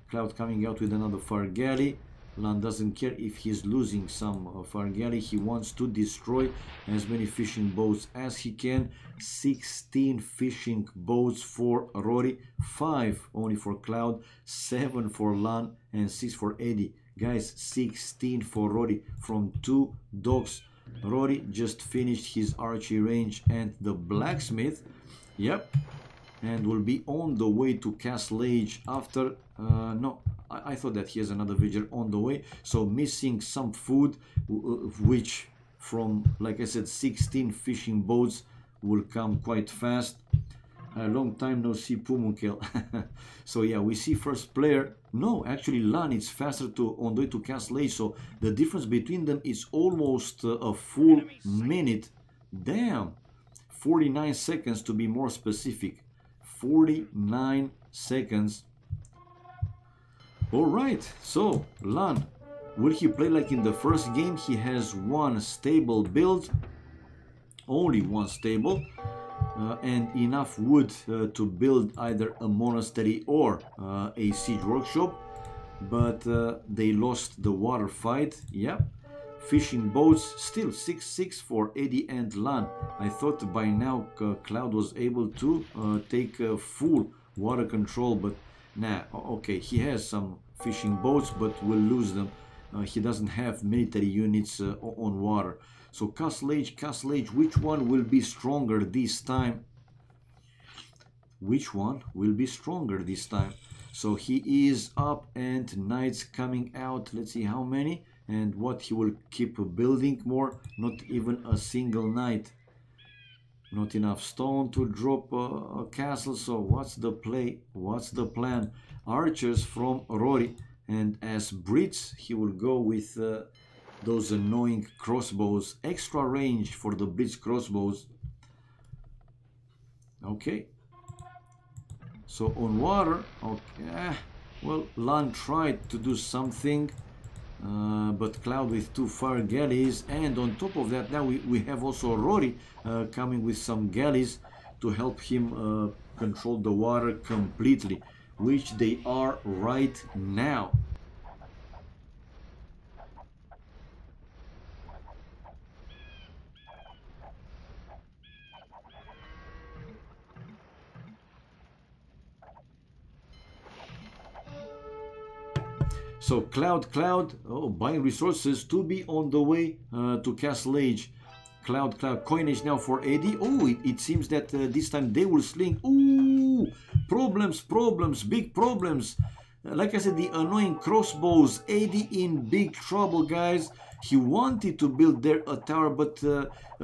Cloud coming out with another Fargali. LaaaN doesn't care if he's losing some Fargali. He wants to destroy as many fishing boats as he can. 16 fishing boats for Rory, 5 only for Cloud, 7 for LaaaN, and 6 for Edie. Guys, 16 for Rory from 2 docks. Rory just finished his archery range and the blacksmith. Yep. And will be on the way to Castle Age after... no, I thought that he has another villager on the way. So missing some food, which from, like I said, 16 fishing boats will come quite fast. A long time no see Pumukel. So yeah, we see first player. No, actually LaaaN is faster on the way to Castle Age. So the difference between them is almost a full minute. Damn. 49 seconds to be more specific. 49 seconds. All right, so LaaaN, will he play like in the first game? He has one stable build, only one stable, and enough wood to build either a monastery or a siege workshop, but they lost the water fight. Yep. Fishing boats, still 6-6 for Edie and LaaaN. I thought by now Cloud was able to take full water control, but nah. Okay, he has some fishing boats, but will lose them. He doesn't have military units on water. So Castle Age, which one will be stronger this time? Which one will be stronger this time? So he is up and knights coming out. Let's see how many. And what he will keep building more, not even a single knight. Not enough stone to drop a castle, so what's the play? What's the plan? Archers from Rory, and as Brits, he will go with those annoying crossbows. Extra range for the Brits crossbows. Okay. So on water, okay. Well, LaaaN tried to do something. But Cloud with 2 fire galleys, and on top of that now we have also Rory coming with some galleys to help him control the water completely, which they are right now. So Cloud, buying resources to be on the way to Castle Age. Cloud, coinage now for Edie. Oh, it seems that this time they will sling. Ooh, problems, big problems. Like I said, the annoying crossbows. Edie in big trouble, guys. He wanted to build there a tower, but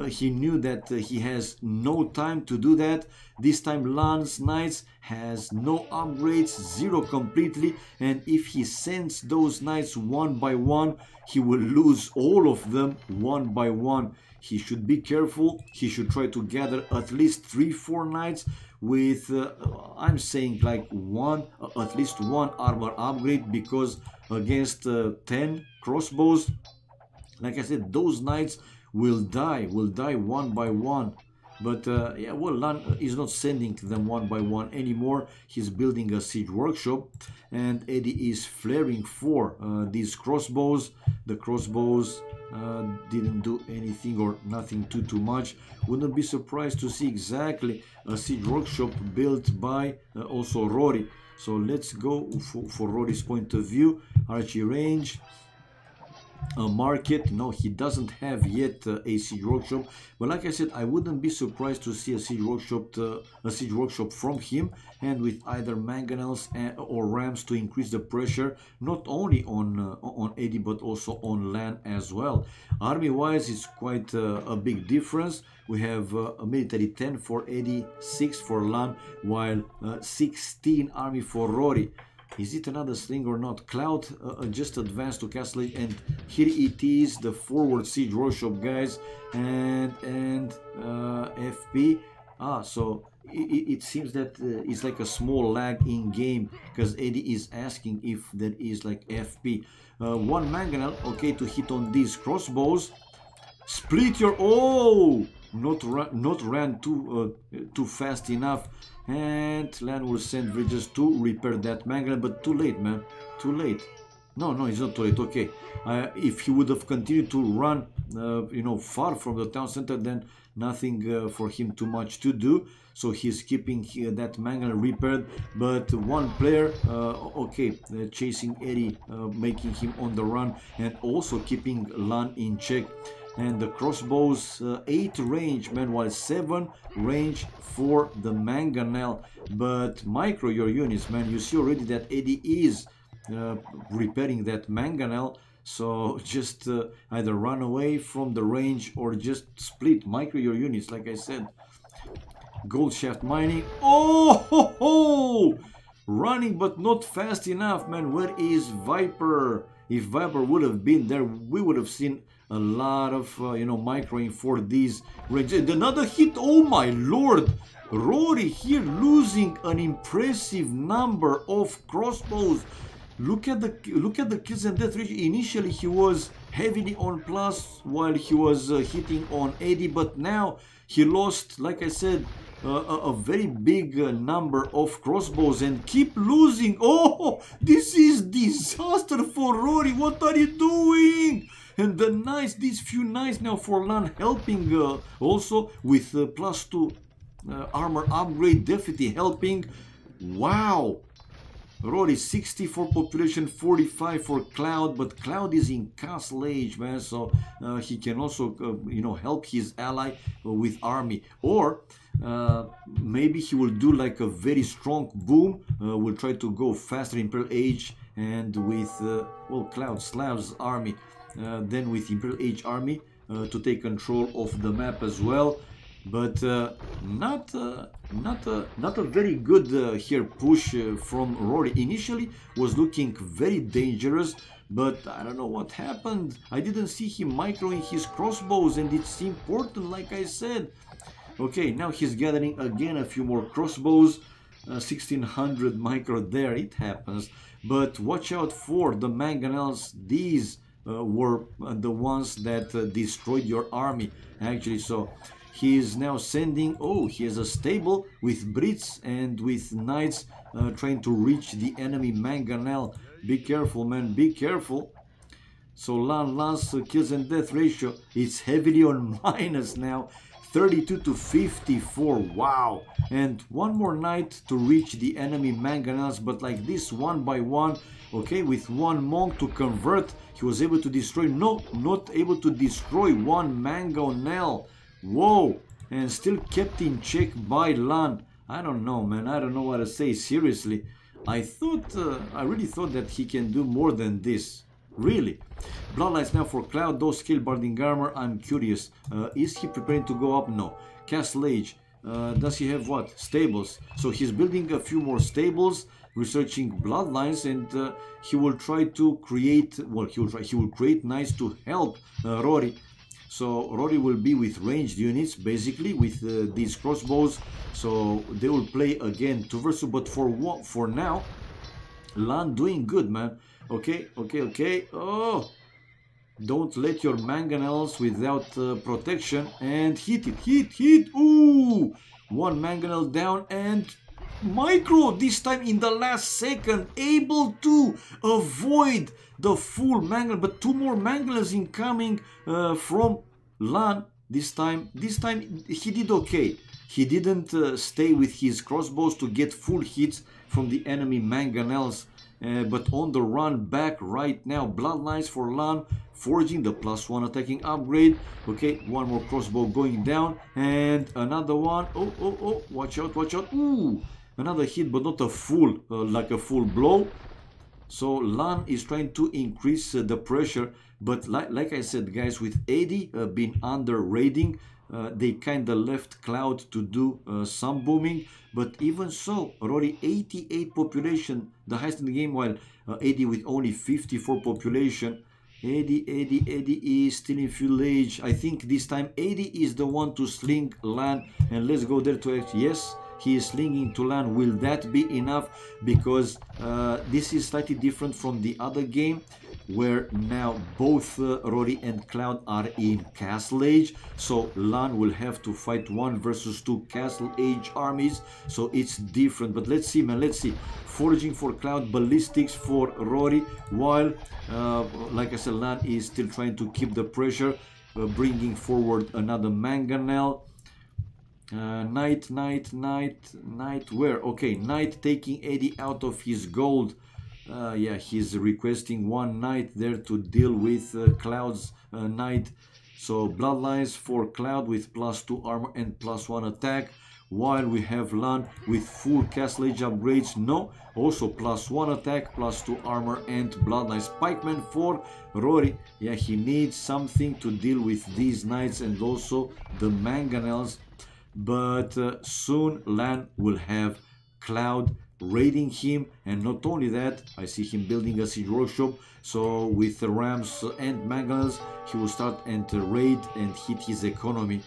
he knew that he has no time to do that. This time LaaaN's knights has no upgrades, 0 completely, and if he sends those knights one by one, he will lose all of them one by one. He should be careful. He should try to gather at least 3-4 knights with, I'm saying like at least one armor upgrade, because against 10 crossbows, like I said, those knights will die one by one. But yeah, well, LaaaN is not sending them one by one anymore. He's building a siege workshop, and Edie is flaring for these crossbows. The crossbows didn't do anything or nothing too much. Wouldn't be surprised to see exactly a siege workshop built by also Rory. So let's go for Rory's point of view. Archery range. A market. No, he doesn't have yet a siege workshop, but like I said, I wouldn't be surprised to see a siege workshop from him, and with either mangonels or rams to increase the pressure not only on Edie but also on LaaaN as well. Army wise, it's quite a big difference. We have a military 10 for Edie, 6 for LaaaN, while 16 army for Rory. Is it another sling or not? Cloud just advanced to Castle Age, and here it is, the forward siege workshop, guys, and FP So it seems that it's like a small lag in game because Edie is asking if there is like FP. One mangonel, okay, to hit on these crossbows. Split your not ran too fast enough, and Lan will send bridges to repair that mangonel, but too late, man, too late. No, it's not too late. Okay, if he would have continued to run, far from the town center, then nothing for him too much to do. So he's keeping that mangonel repaired. But one player, chasing Edie, making him on the run, and also keeping Lan in check. And the crossbows 8 range, man, while 7 range for the mangonel. But micro your units, man. You see already that Edie is repairing that mangonel, so just either run away from the range or just split, micro your units, like I said. Gold shaft mining. Running but not fast enough, man. Where is Viper? If Viper would have been there, we would have seen a lot of microing for these ranges. Another hit, oh my lord. Rory here losing an impressive number of crossbows. Look at the kills and death ratio. Initially he was heavily on plus while he was hitting on Edie, but now he lost, like I said, a very big number of crossbows and keep losing. Oh, this is disaster for Rory. What are you doing? And the knights, these few knights now for LaaaN helping also with +2 armor upgrade, definitely helping. Wow. Rory 64 population, 45 for Cloud, but Cloud is in castle age, man, so he can also help his ally with army, or maybe he will do like a very strong boom, will try to go faster Imperial Age and with Cloud Slav's army, then with Imperial Age army to take control of the map as well. But not a very good here push from Rory. Initially was looking very dangerous, but I don't know what happened. I didn't see him microing his crossbows, and it's important, like I said. Okay, now he's gathering again a few more crossbows. 1600 micro there, it happens. But watch out for the mangonels. These were the ones that destroyed your army, actually. So he is now sending, he has a stable with Brits and with Knights trying to reach the enemy mangonel. Be careful, man, be careful. So LaaaN's kills and death ratio is heavily on minus now. 32 to 54, wow. And one more Knight to reach the enemy mangonels, but like this, one by one. Okay, with one monk to convert, he was able to destroy, not able to destroy one mangonel. Whoa, and still kept in check by LaaaN. I don't know, man, I don't know what to say, seriously. I really thought that he can do more than this, really. Bloodlines now for Cloud, those scale barding armor, I'm curious. Is he preparing to go up? No. Castle Age, does he have what? Stables. So he's building a few more stables, researching bloodlines, and he will try to create, he will create knights to help Rory. So Rory will be with ranged units, basically, with these crossbows. So they will play again 2 vs 2, but for now, LaaaN doing good, man. Okay. Oh, don't let your mangonels without protection, and hit it, hit. Ooh, one mangonel down, and micro this time in the last second, able to avoid the full mangonel, but 2 more mangonels incoming from LaaaN. This time he did okay. He didn't stay with his crossbows to get full hits from the enemy mangonels, but on the run back right now. Bloodlines for LaaaN, forging the +1 attacking upgrade. Okay, one more crossbow going down, and another one. Oh, watch out. Ooh, another hit, but not a full, like a full blow. So LaaaN is trying to increase the pressure, but like I said, guys, with Edie being under raiding, they kind of left Cloud to do some booming. But even so, Rory 88 population, the highest in the game, while Edie with only 54 population. Eddie is still in full age. I think this time Eddie is the one to sling LaaaN, and let's go there to act. Yes, he is slinging to LaaaN. Will that be enough? Because this is slightly different from the other game, where now both Rory and Cloud are in Castle Age. So LaaaN will have to fight 1 versus 2 Castle Age armies. So it's different. But let's see, man. Let's see. Foraging for Cloud, ballistics for Rory, while like I said, LaaaN is still trying to keep the pressure, bringing forward another mangonel. Knight, where? Okay, Knight taking Eddie out of his gold. Yeah, he's requesting 1 knight there to deal with Cloud's knight. So bloodlines for Cloud with +2 armor and +1 attack, while we have LaaaN with full Castle Age upgrades. No, also +1 attack, +2 armor and bloodlines. Pikeman for Rory. Yeah, he needs something to deal with these knights and also the mangonels. But soon LaaaN will have Cloud raiding him, and not only that, I see him building a siege workshop. So with the rams and mangonels, he will start and raid and hit his economy.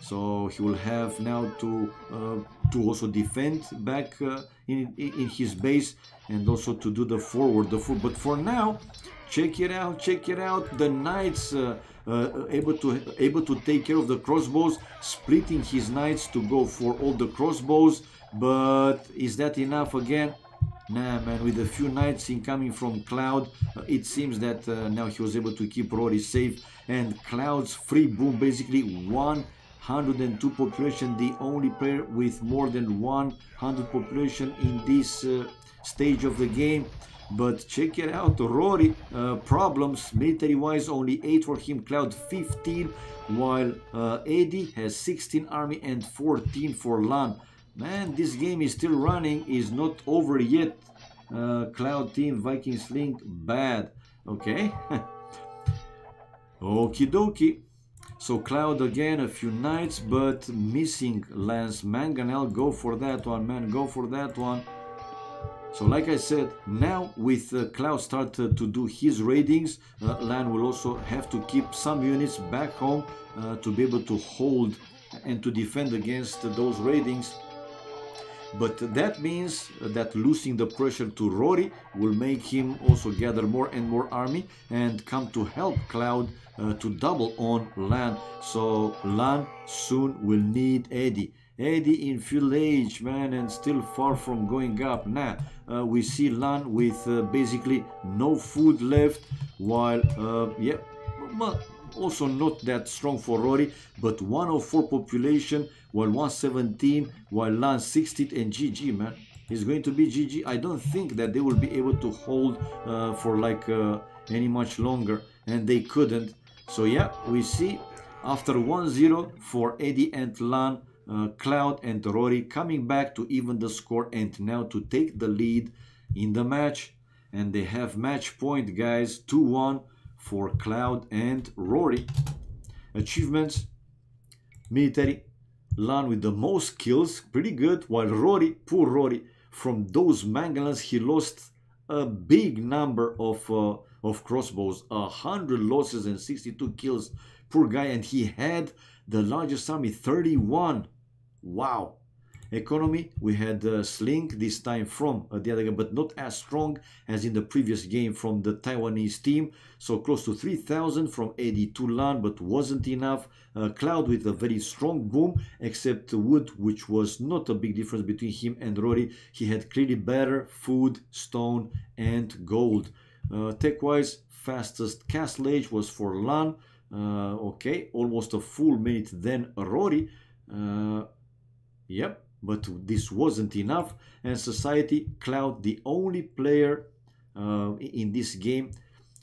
So he will have now to also defend back in his base, and also to do the forward. But for now, check it out. The knights able to take care of the crossbows, splitting his knights to go for all the crossbows. But is that enough again? Nah, man, with a few knights incoming from Cloud, it seems that now he was able to keep Rory safe. And Cloud's free boom, basically 102 population, the only player with more than 100 population in this stage of the game. But check it out, Rory, problems military-wise, only 8 for him, Cloud 15, while Eddie has 16 army and 14 for LaaaN. Man, this game is still running, is not over yet. Cloud team, Viking Sling, bad. Okay. Okie dokie. So Cloud again, a few knights, but missing Lance Mangonel. Go for that one, man, go for that one. So like I said, now with Cloud start to do his raidings, LaaaN will also have to keep some units back home to be able to hold and to defend against those raidings. But that means that losing the pressure to Rory will make him also gather more and more army and come to help Cloud to double on LaaaN. So LaaaN soon will need Eddie. Eddie in full age, man, and still far from going up. Nah, we see LaaaN with basically no food left, while, yeah, well, also not that strong for Rory, but 104 population, while 117, while LaaaN 16, and GG, man. It's going to be GG. I don't think that they will be able to hold for like any much longer, and they couldn't. So yeah, we see after 1-0 for Eddie and LaaaN, Cloud and Rory coming back to even the score and now to take the lead in the match. And they have match point, guys, 2-1 for Cloud and Rory. Achievements, military, LaaaN with the most kills, pretty good, while Rory, poor Rory, from those mangonels he lost a big number of crossbows, 100 losses and 62 kills, poor guy. And he had the largest army, 31. Wow. Economy, we had Sling this time from the other game, but not as strong as in the previous game from the Taiwanese team. So close to 3,000 from Edie to LaaaN, but wasn't enough. Cloud with a very strong boom, except wood, which was not a big difference between him and Rory. He had clearly better food, stone, and gold. Tech-wise, fastest Castle Age was for LaaaN. Okay, almost a full minute then Rory. Yep. But this wasn't enough. And society, Cloud, the only player in this game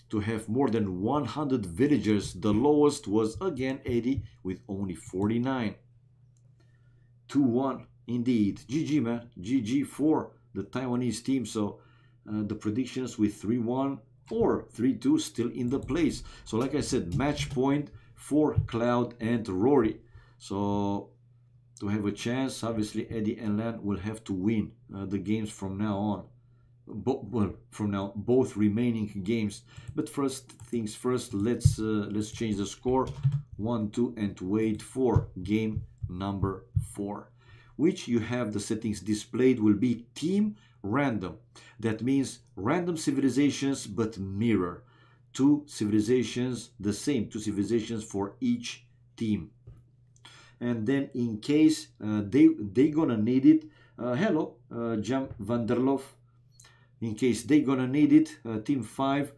to have more than 100 villagers. The lowest was again Eddie with only 49. 2-1 indeed. GG, man. GG for the Taiwanese team. So the predictions with 3-1 or 3-2 still in the place. So like I said, match point for Cloud and Rory. So to have a chance, obviously Eddie and LaaaN will have to win the games from now on. well, from now both remaining games. But first things first, let's change the score 1-2 and wait for game number 4, which you have the settings displayed will be team random. That means random civilizations but mirror two civilizations, the same two civilizations for each team. And then in case they gonna need it, hello Jam Vanderlof, in case they gonna need it, team 5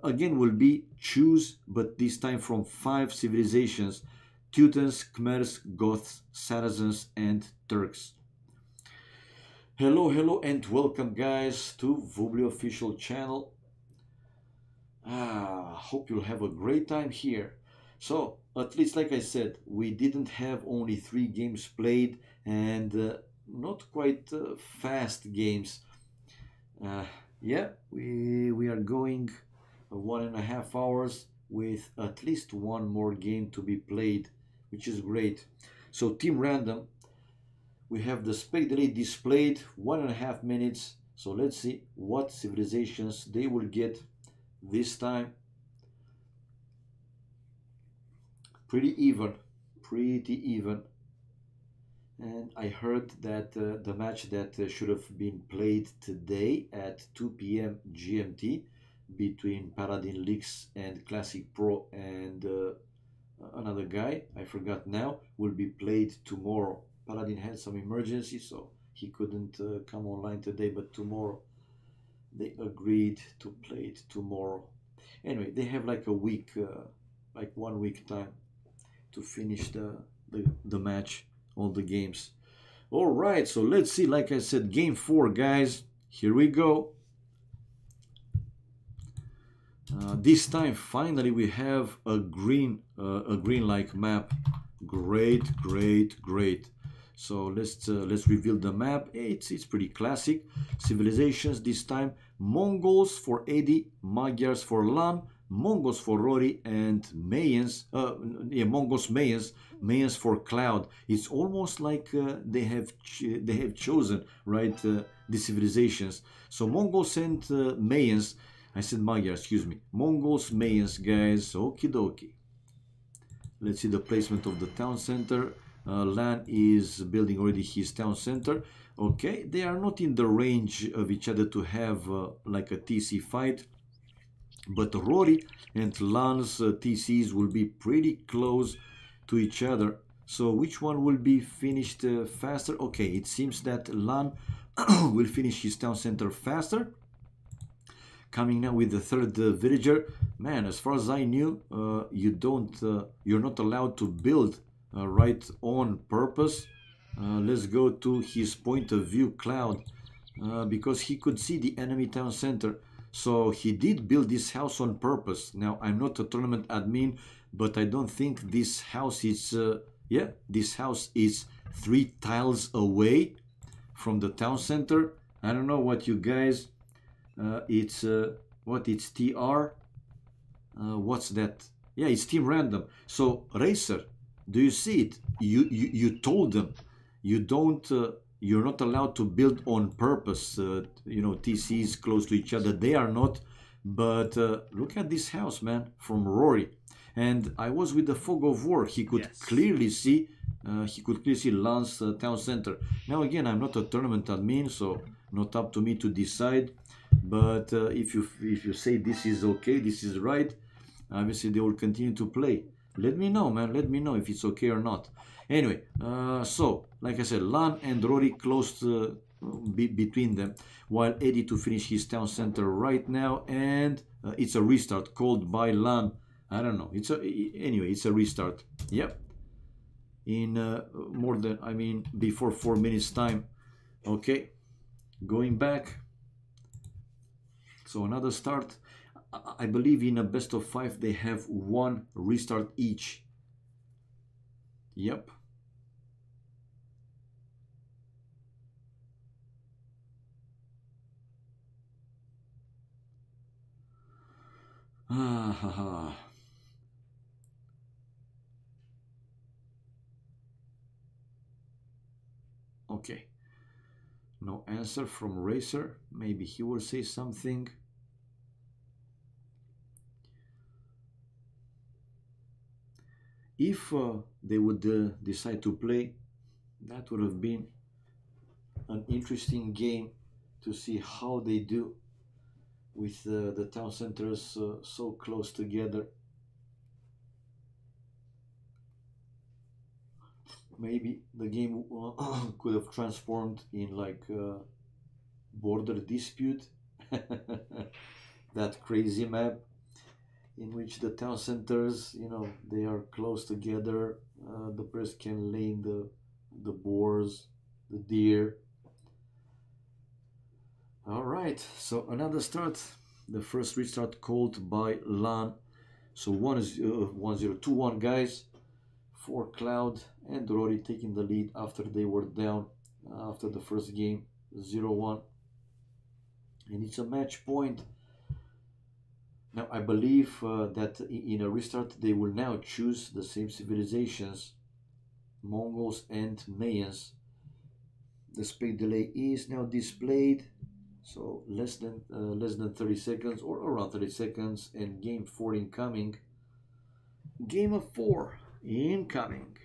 again will be choose, but this time from 5 civilizations: Teutons, Khmers, Goths, Saracens and Turks. Hello and welcome guys to Vubli official channel. Hope you'll have a great time here. So at least, like I said, we didn't have only 3 games played, and not quite fast games. Yeah, we are going 1.5 hours with at least one more game to be played, which is great. So team random, we have the spec delay displayed 1.5 minutes. So let's see what civilizations they will get this time. Pretty even. And I heard that the match that should have been played today at 2 p.m. GMT between Paladin Leaks and Classic Pro and another guy, I forgot now, will be played tomorrow. Paladin had some emergency, so he couldn't come online today, but tomorrow they agreed to play it tomorrow. Anyway, they have like a week, like 1 week time to finish the match, all the games. All right, so let's see. Like I said, game 4, guys. Here we go. This time, finally, we have a green-like map. Great. So let's reveal the map. It's pretty classic. Civilizations this time: Mongols for Edie, Magyars for LaaaaaN, Mongols for Rory, and Mayans. Mongols Mayans for Cloud. It's almost like they have chosen, right, the civilizations. So Mongols and Mayans. I said Magyars, excuse me. Mongols, Mayans, guys. Okie dokie. Let's see the placement of the town center. LaaaaaN is building already his town center. Okay, they are not in the range of each other to have like a TC fight, but Rory and LaaaAN's TCs will be pretty close to each other. So which one will be finished faster? Okay, it seems that LaaaAN will finish his town center faster. Coming now with the third villager. Man, as far as I knew, you're not allowed to build right on purpose. Let's go to his point of view, Cloud, because he could see the enemy town center. So he did build this house on purpose. Now, I'm not a tournament admin, but I don't think this house is, this house is 3 tiles away from the town center. I don't know what you guys, it's TR, what's that? Yeah, it's team random. So Racer, do you see it? You told them you don't, you're not allowed to build on purpose. TCs close to each other. They are not. But look at this house, man, from Rory. And I was with the fog of war. He could clearly see. LaaaAN's town center. Now again, I'm not a tournament admin, so not up to me to decide. But if you say this is okay, this is right, obviously they will continue to play. Let me know, man. Let me know if it's okay or not. Anyway, so like I said, LaaaAN and Rory close between them, while Edie to finish his town center right now, and it's a restart called by LaaaAN. I don't know. Anyway, it's a restart. Yep. In before 4 minutes time. Okay, going back. So another start. I believe in a best of 5 they have 1 restart each. Yep. Okay. No answer from Racer. Maybe he will say something. If they would decide to play, that would have been an interesting game to see how they do with the town centers so close together. Maybe the game could have transformed in like border dispute. That crazy map in which the town centers, you know, they are close together. The players can lane the boars, the deer. All right, so another start. The first restart called by LaaaaaN. So 1-0-2-1 guys for Cloud and Rory taking the lead after they were down after the first game 0-1. And it's a match point. Now I believe that in a restart they will now choose the same civilizations, Mongols and Mayans. The speed delay is now displayed, so less than 30 seconds or around 30 seconds, and game 4 incoming. Game of 4 incoming.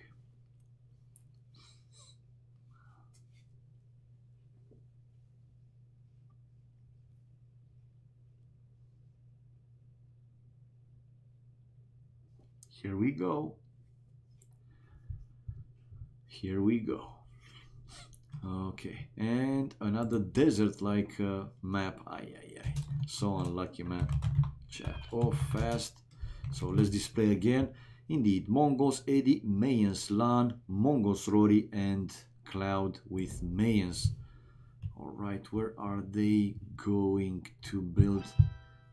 Here we go. Here we go. Okay, and another desert-like map. Ay. So unlucky, man. Chat off fast. So let's display again. Indeed, Mongols, Edie, Mayans, LaaaaN, Mongols, Rory, and Cloud with Mayans. All right, where are they going to build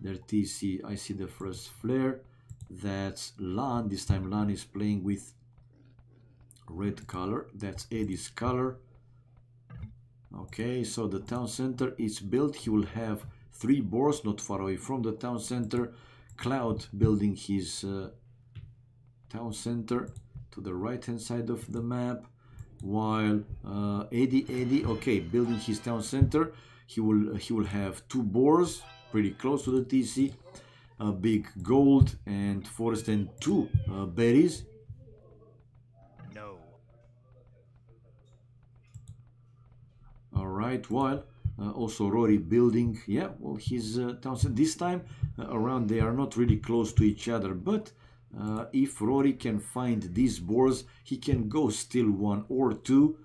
their TC? I see the first flare. That's LaaaaN. This time LaaaaN is playing with red color. That's Edie's color. Okay, so the town center is built. He will have 3 boars not far away from the town center. Cloud building his town center to the right hand side of the map, while Edie, okay, building his town center. He will have 2 boars pretty close to the TC, a big gold and forest, and 2 berries. No. All right, while also Rory building, yeah, well, his town center. This time around they are not really close to each other, but if Rory can find these boars, he can go steal 1 or 2.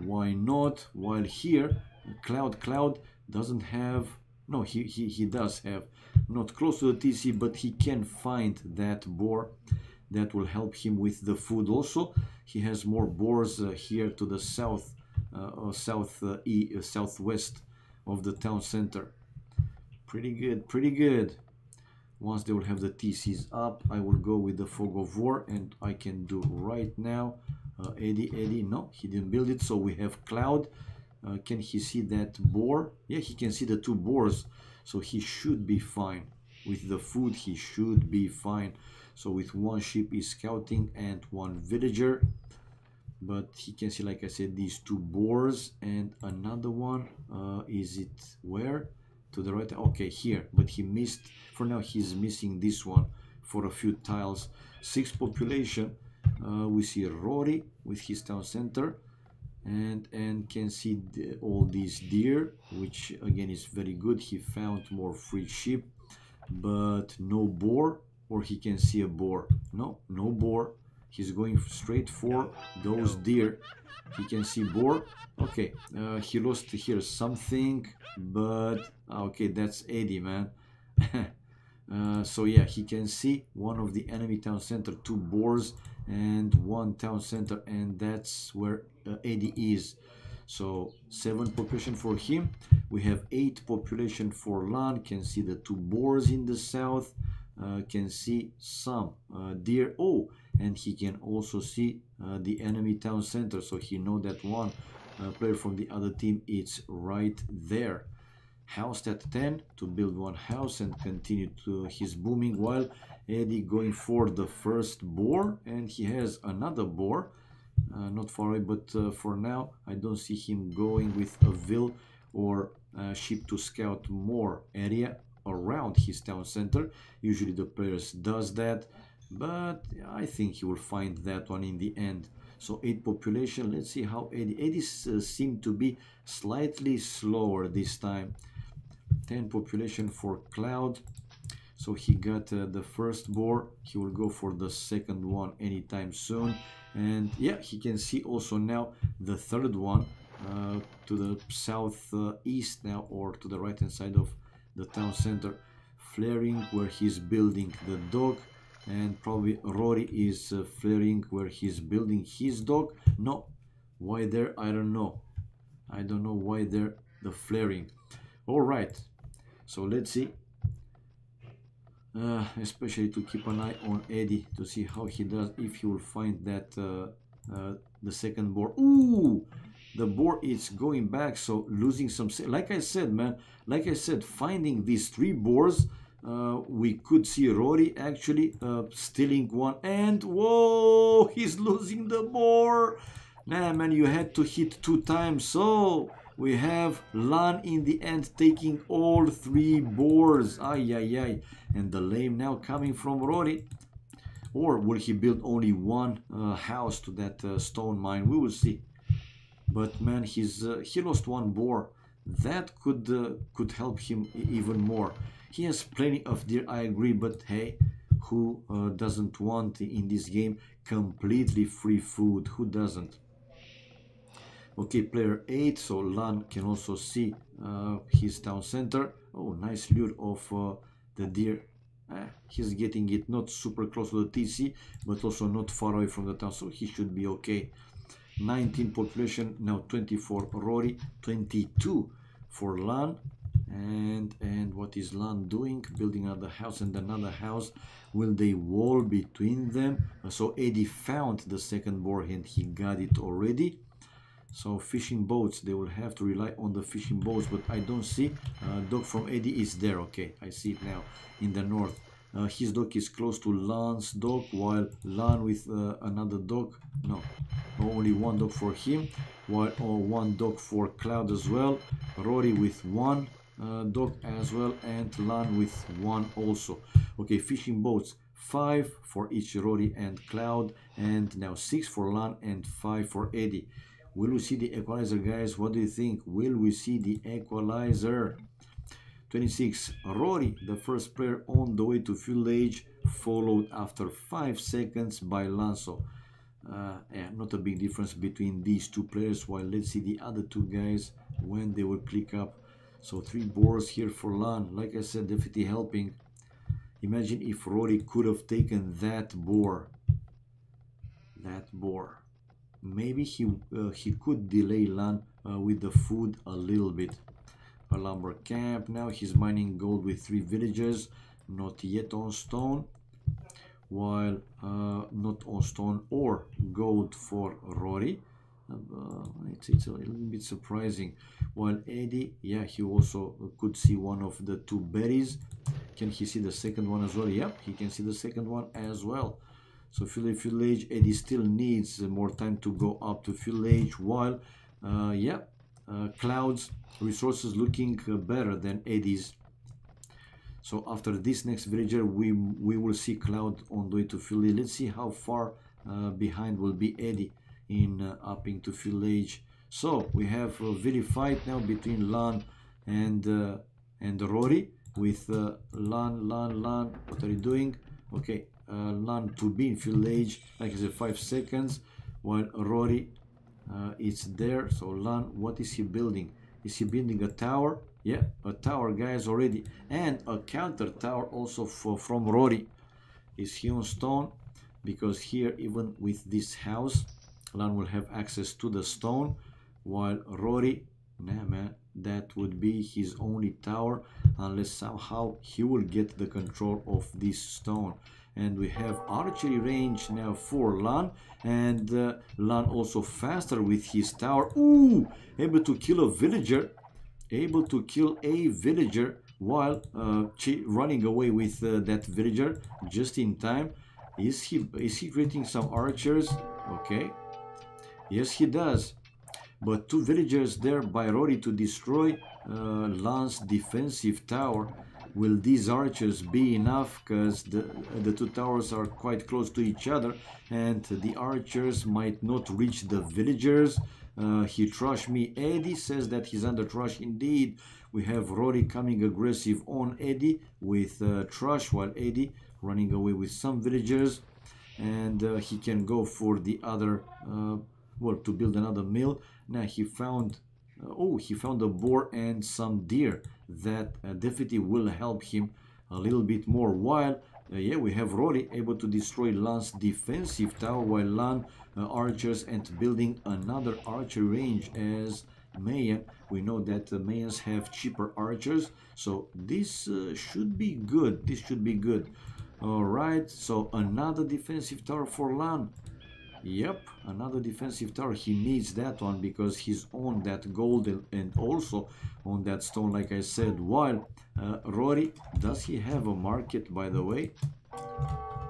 Why not? While here, Cloud doesn't have. No, he does have. Not close to the TC, but he can find that boar. That will help him with the food. Also, he has more boars here to the south, southwest of the town center. Pretty good, pretty good. Once they will have the TCs up, I will go with the fog of war, and I can do right now. Edie, no, he didn't build it, so we have Cloud. Can he see that boar? Yeah, he can see the 2 boars, so he should be fine. With the food, he should be fine. So with 1 sheep is scouting and 1 villager. But he can see, like I said, these 2 boars and another one. Is it where? To the right? Okay, here. But he missed. For now, he's missing this one for a few tiles. 6 population. We see Rory with his town center. And can see all these deer, which again is very good. He found more free sheep, but no boar. Or he can see a boar. No boar. He's going straight for those deer. He can see boar. Okay, he lost here something, but okay, that's Edie, man. So yeah, he can see one of the enemy town center, 2 boars and 1 town center, and that's where Edie is. So 7 population for him. We have 8 population for LaaaaN. Can see the 2 boars in the south. Can see some deer. Oh, and he can also see the enemy town center, so he know that one player from the other team is right there. House at 10 to build 1 house and continue to his booming, while Edie going for the first boar, and he has another boar. not far away, but for now I don't see him going with a vil or ship to scout more area around his town center. Usually the players does that, but I think he will find that one in the end. So 8 population. Let's see how Edie seem to be slightly slower this time. 10 population for Cloud. So he got the first boar. He will go for the second one anytime soon. And yeah, he can see also now the third one to the southeast now, or to the right hand side of the town center, flaring where he's building the dock. And probably Rory is flaring where he's building his dock. No, why there? I don't know. I don't know why they're the flaring. All right, so let's see. Especially to keep an eye on Edie to see how he does, if he will find that the second boar. Ooh, the boar is going back, so losing some. Like I said, man, like I said, finding these 3 boars, we could see Rory actually stealing one, and whoa, he's losing the boar. Nah, man, you had to hit 2 times, so we have LaaaaaN in the end taking all 3 boars. Ay, ay, ay. And the lame now coming from Rory. Or will he build only one house to that stone mine? We will see. But man, he lost 1 boar. That could help him even more. He has plenty of deer, I agree, but hey, who doesn't want in this game completely free food? Who doesn't? Okay, player 8, so LaaaaaN can also see his town center. Oh, nice lure of the deer. He's getting it not super close to the TC, but also not far away from the town, so he should be okay. 19 population, now 24 Rory, 22 for LaaaaaN. And what is LaaaaaN doing? Building another house and another house. Will they wall between them? So Edie found the second boar and he got it already. So fishing boats, they will have to rely on the fishing boats, but I don't see. Dock from Edie is there. Okay, I see it now in the north. His dock is close to LaaaAAN's dock, while LaaaAAN with another dock. No, only 1 dock for him, while 1 dock for Cloud as well. Rory with 1 dock as well, and LaaaAAN with 1 also. Okay, fishing boats, 5 for each Rory and Cloud, and now 6 for LaaaAAN and 5 for Edie. Will we see the equalizer, guys? What do you think? Will we see the equalizer? 26, Rory, the first player on the way to fuel age, followed after 5 seconds by LaaaAAN. Yeah, not a big difference between these 2 players, while let's see the other 2 guys when they will click up. So 3 boars here for LaaaAAN. Like I said, definitely helping. Imagine if Rory could have taken that boar. Maybe he could delay LaaaAAN with the food a little bit. A lumber camp. Now he's mining gold with 3 villagers, not yet on stone, while not on stone or gold for Rory. It's a little bit surprising. While Edie, yeah, he also could see one of the 2 berries. Can he see the second one as well? Yep, he can see the second one as well. So fuel age, Edie still needs more time to go up to fuel age, while yeah, Cloud's resources looking better than Edie's. So after this next villager, we will see Cloud on the way to fuel age. Let's see how far behind will be Edie in upping to fuel age. So we have a very fight now between LaaaAAN and Rory, with LaaaAAN. What are you doing? Okay. LaaaAAN to be in fuel age, like I said, 5 seconds, while Rory is there. So LaaaAAN, what is he building? Is he building a tower? Yeah, a tower, guys, already, and a counter tower also from Rory. Is he on stone? Because here, even with this house, LaaaAAN will have access to the stone, while Rory, nah, man, that would be his only tower, unless somehow he will get the control of this stone. And we have archery range now for LaaaAAN, and LaaaAAN also faster with his tower. Ooh, able to kill a villager, while running away with that villager just in time. Is he creating some archers? Okay, Yes, he does. But two villagers there by Rory to destroy LaaaAN's defensive tower. Will these archers be enough? Because the two towers are quite close to each other, and the archers might not reach the villagers. He trashed me. Edie says that he's under trash indeed. We have Rory coming aggressive on Edie with trash, while Edie running away with some villagers. And he can go for the other, well, to build another mill. Now he found, he found a boar and some deer. That definitely will help him a little bit more. While, yeah, we have Rory able to destroy LaaaAN's defensive tower, while LaaaAN archers and building another archery range as Mayan. We know that Mayans have cheaper archers, so this should be good. This should be good. All right, so another defensive tower for LaaaAN. Yep, another defensive tower. He needs that one because he's on that gold and also on that stone, like I said. While Rory, does he have a market, by the way?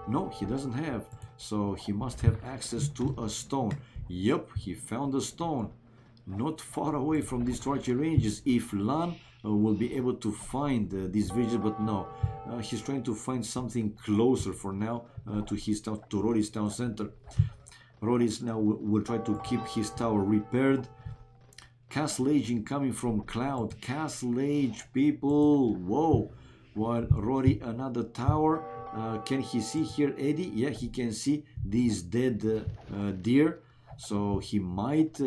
No, he doesn't have. So he must have access to a stone. Yep, he found a stone. Not far away from these torture ranges. If LaaaAN will be able to find these villages, but no. He's trying to find something closer for now to his town, to Rory's town center. Rory's now will try to keep his tower repaired. Castle Age incoming from Cloud. Castle Age, people. Whoa. While Rory, another tower. Can he see here Edie? Yeah, he can see these dead deer. So he might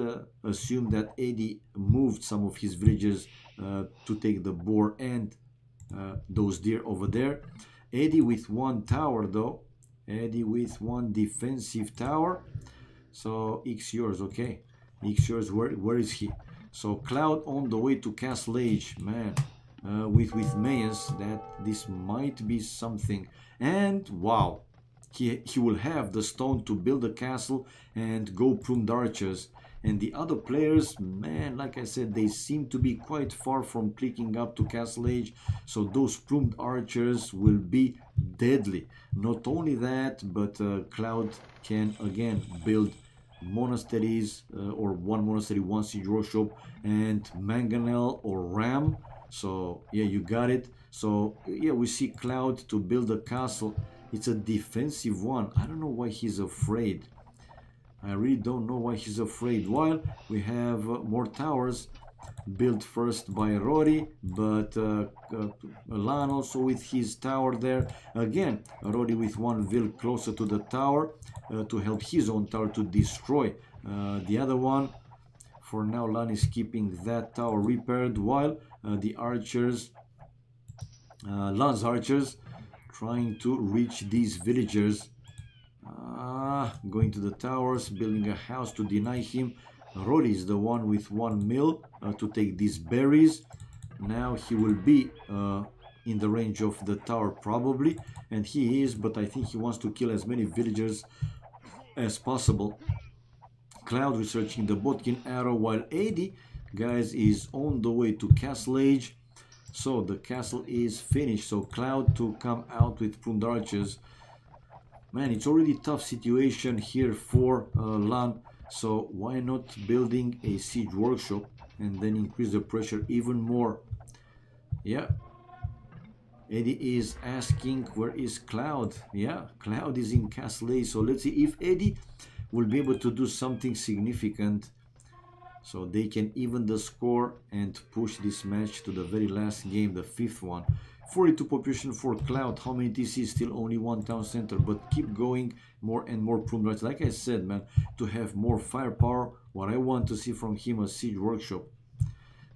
assume that Edie moved some of his villagers to take the boar and those deer over there. Edie with one tower though. Edie with one defensive tower. So X yours, okay. X yours, where is he? So Cloud on the way to Castle Age, man. With Mayans, that this might be something. And wow, he will have the stone to build a castle and go plumed archers. And the other players, man, like I said, they seem to be quite far from clicking up to Castle Age. So those plumed archers will be deadly. Not only that, but Cloud can again build monasteries, or one monastery, one siege workshop, and mangonel or ram. So yeah, you got it. So yeah, we see Cloud to build a castle. It's a defensive one. I don't know why he's afraid. I really don't know why he's afraid. While we have more towers built first by Rory, but LaaaAN also with his tower there. Again, Rory with one vill closer to the tower to help his own tower to destroy the other one. For now, LaaaAN is keeping that tower repaired, while the archers, LaaaAN's archers, trying to reach these villagers. Going to the towers, building a house to deny him. Rory is the one with one mill to take these berries. Now he will be in the range of the tower probably, and he is, but I think he wants to kill as many villagers as possible. Cloud researching the Botkin arrow, while Edie, guys, is on the way to Castle Age. So the castle is finished. So Cloud to come out with plumed archers. Man, it's already a tough situation here for LaaaAN. So why not building a siege workshop and then increase the pressure even more? Yeah. Edie is asking, where is Cloud? Yeah, Cloud is in Castle Age. So let's see if Edie will be able to do something significant so they can even the score and push this match to the very last game, the fifth one. 42 population for Cloud. How many TCs? Still only one town center, but keep going. More and more plumed rights. Like I said, man, to have more firepower. What I want to see from him, a siege workshop.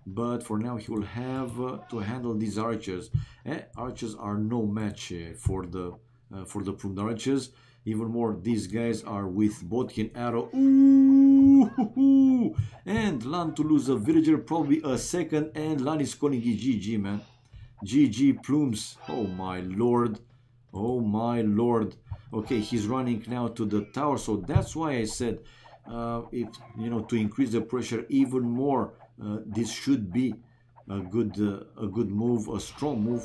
But for now, he will have to handle these archers. Archers are no match for the plumed archers. Even more, these guys are with Botkin arrow. Ooh, and LaaaAN to lose a villager, probably a second, and LaaaAN is calling it GG, man. GG plumes. Oh my lord. Oh my lord. Okay, he's running now to the tower. So that's why I said, if you know, to increase the pressure even more, this should be a good move, a strong move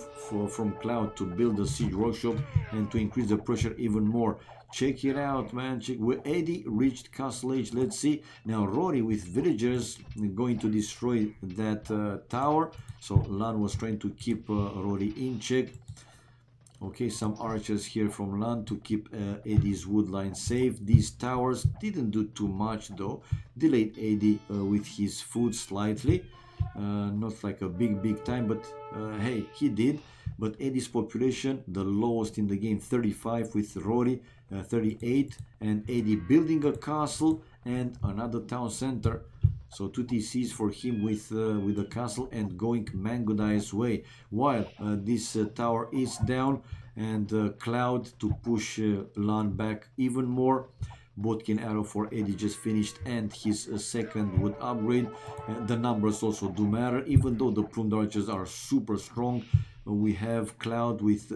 from Cloud to build a siege workshop and to increase the pressure even more. Check it out, man. Check where Edie reached Castle Age. Let's see now. Rory with villagers going to destroy that tower. So LaaaN was trying to keep Rory in check. Okay, some archers here from LaaaN to keep Edie's woodline safe. These towers didn't do too much though. Delayed Edie with his food slightly. Not like a big time, but hey, he did. But Edie's population, the lowest in the game, 35 with Rory, 38. And Edie building a castle and another town center. So 2 TCs for him with the castle and going Mangodai's way. While this tower is down and Cloud to push LaaaN back even more. Botkin arrow for Edie just finished and his second would upgrade. The numbers also do matter, even though the plumed archers are super strong. We have Cloud with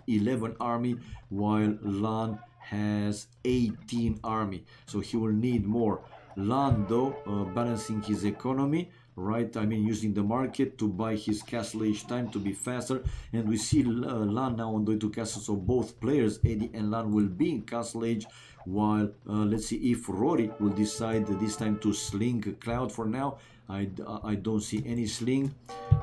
11 army, while LaaaN has 18 army. So he will need more. LaaaN though, balancing his economy, right? I mean, using the market to buy his castle age time to be faster. And we see LaaaN now on the way to castle. So both players, Edie and LaaaN, will be in castle age. While let's see if Rory will decide this time to sling Cloud. For now, I don't see any sling.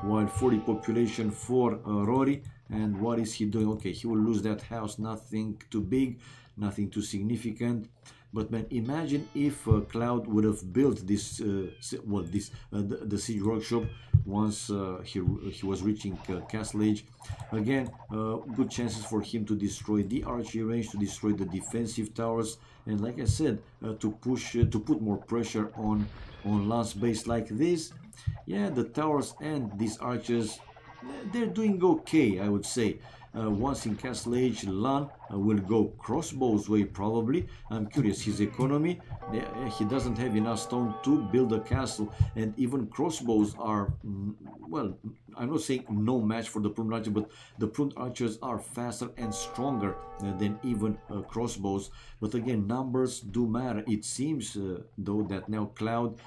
While 40 population for Rory. And what is he doing? Okay, he will lose that house. Nothing too big, nothing too significant. But man, imagine if Cloud would have built this, the siege workshop once he was reaching castle age. Again, good chances for him to destroy the archery range, to destroy the defensive towers, and like I said, to put more pressure on LaaaN's base like this. Yeah, the towers and these archers, they're doing okay, I would say. Once in castle age, LaaaN will go crossbows way probably. I'm curious, his economy, he doesn't have enough stone to build a castle, and even crossbows are, well, I'm not saying no match for the plumed archer, but the plumed archers are faster and stronger than even crossbows. But again, numbers do matter. It seems though that now Cloud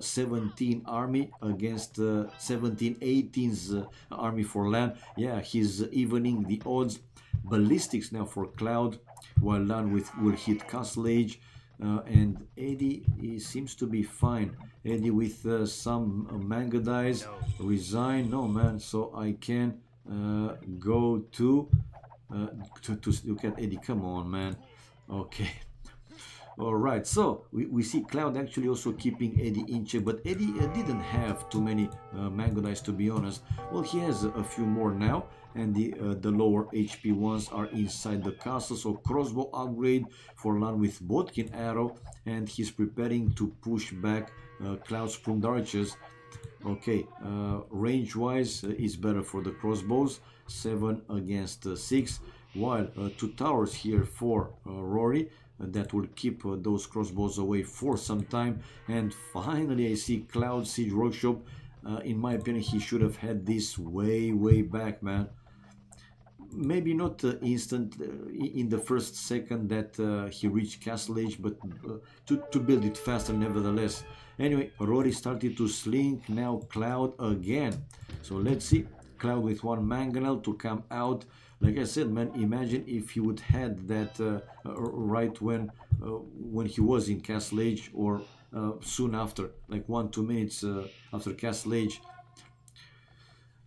17 army against 18's army for LaaaN. Yeah, he's evening the odds. Ballistics now for Cloud, while LaaaN will hit castle age. And Edie, he seems to be fine. Edie with some Mangodais. Resign. No, man. So I can go to look at Edie. Come on, man. Okay. Alright, so we see Cloud actually also keeping Edie in check, but Edie didn't have too many Mangodais, to be honest. Well, he has a few more now, and the lower HP ones are inside the castle. So crossbow upgrade for LaaaN with Botkin arrow, and he's preparing to push back Cloud's plumed archers. Okay, range wise is better for the crossbows, 7 against 6, while 2 towers here for Rory. That will keep those crossbows away for some time. And finally I see Cloud siege workshop. In my opinion, he should have had this way back, man. Maybe not instant in the first second that he reached castle age, but to build it faster nevertheless. Anyway, Rory started to slink. Now Cloud again. So let's see. Cloud with 1 mangonel to come out. Like I said, man, imagine if he would had that right when he was in castle age, or soon after, like 1-2 minutes after castle age.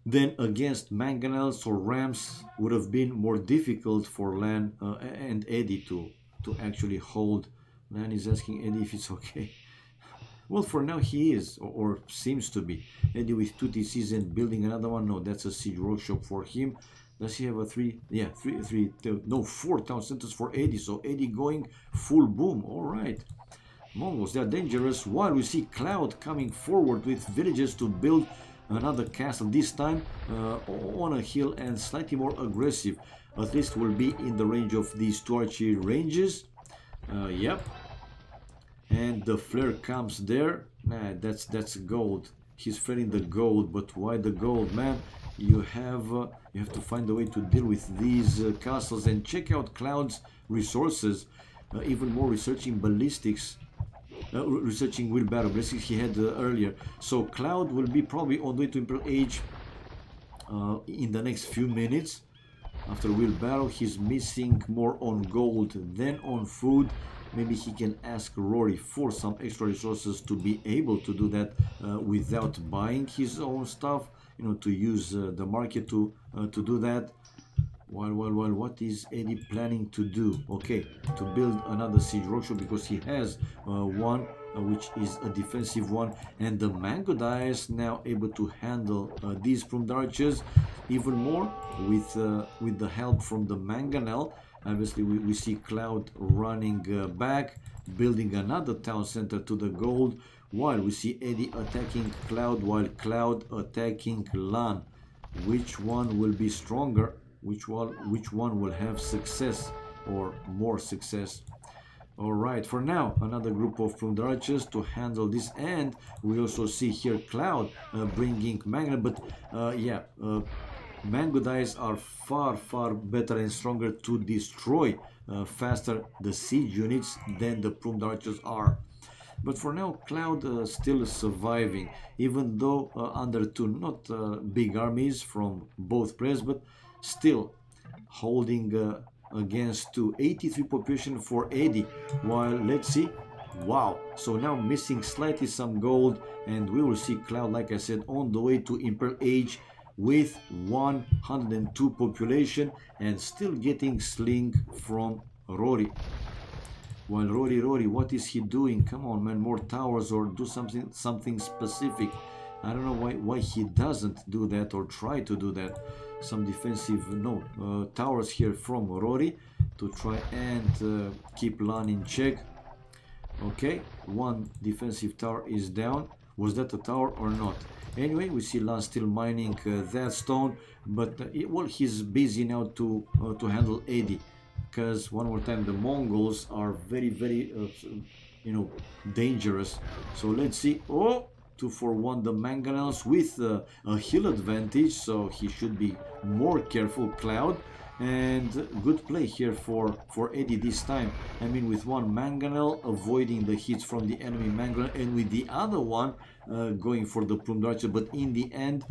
Then against mangonels or rams would have been more difficult for LaaaN and Edie to actually hold. LaaaN is asking Edie if it's okay. Well, for now he is, or seems to be. Edie with 2 TCs and building another one. No, that's a siege workshop for him. Does he have a 3? Yeah, 4 town centers for Edie. So Edie going full boom. All right. Mongols, they are dangerous. While we see Cloud coming forward with villages to build another castle. This time on a hill and slightly more aggressive. At least will be in the range of these 2 archery ranges. Yep. And the flare comes there. Nah, that's gold. He's failing the gold, but why the gold, man? You have to find a way to deal with these castles. And check out Cloud's resources. Even more researching ballistics. researching wheelbarrow. Basically, he had earlier. So Cloud will be probably on the way to Imperial Age in the next few minutes. After wheelbarrow, he's missing more on gold than on food. Maybe he can ask Rory for some extra resources to be able to do that without buying his own stuff, you know, to use the market to do that. Well, what is Edie planning to do? Okay, to build another siege workshop, because he has one which is a defensive one, and the mango dice now able to handle these plumed archers even more with the help from the mangonel. Obviously, we see Cloud running back, building another town center to the gold, while we see Edie attacking Cloud, while Cloud attacking LaaaN. Which one will be stronger? Which one will have success or more success? All right, for now, another group of plumed archers to handle this, and we also see here Cloud bringing mango, but mango dice are far better and stronger to destroy faster the siege units than the plumed archers are. But for now, Cloud still surviving, even though under two not big armies from both players, but still holding against 283 population for Edie. While let's see, wow, so now missing slightly some gold, and we will see Cloud, like I said, on the way to Imperial Age with 102 population and still getting sling from Rory. While Rory, what is he doing? Come on, man, more towers or do something specific. I don't know why he doesn't do that or try to do that. Some defensive towers here from Rory to try and keep LaaaN in check. Okay, one defensive tower is down. Was that a tower or not? Anyway, we see LaaaN still mining that stone, but well, he's busy now to handle Edie, because one more time, the Mongols are very dangerous. So let's see. Oh, 2-for-1 the mangonels with a heal advantage, so he should be more careful, Cloud. And good play here for Edie this time. I mean, with one mangonel avoiding the hits from the enemy mangonel, and with the other one going for the plumed archer. But in the end,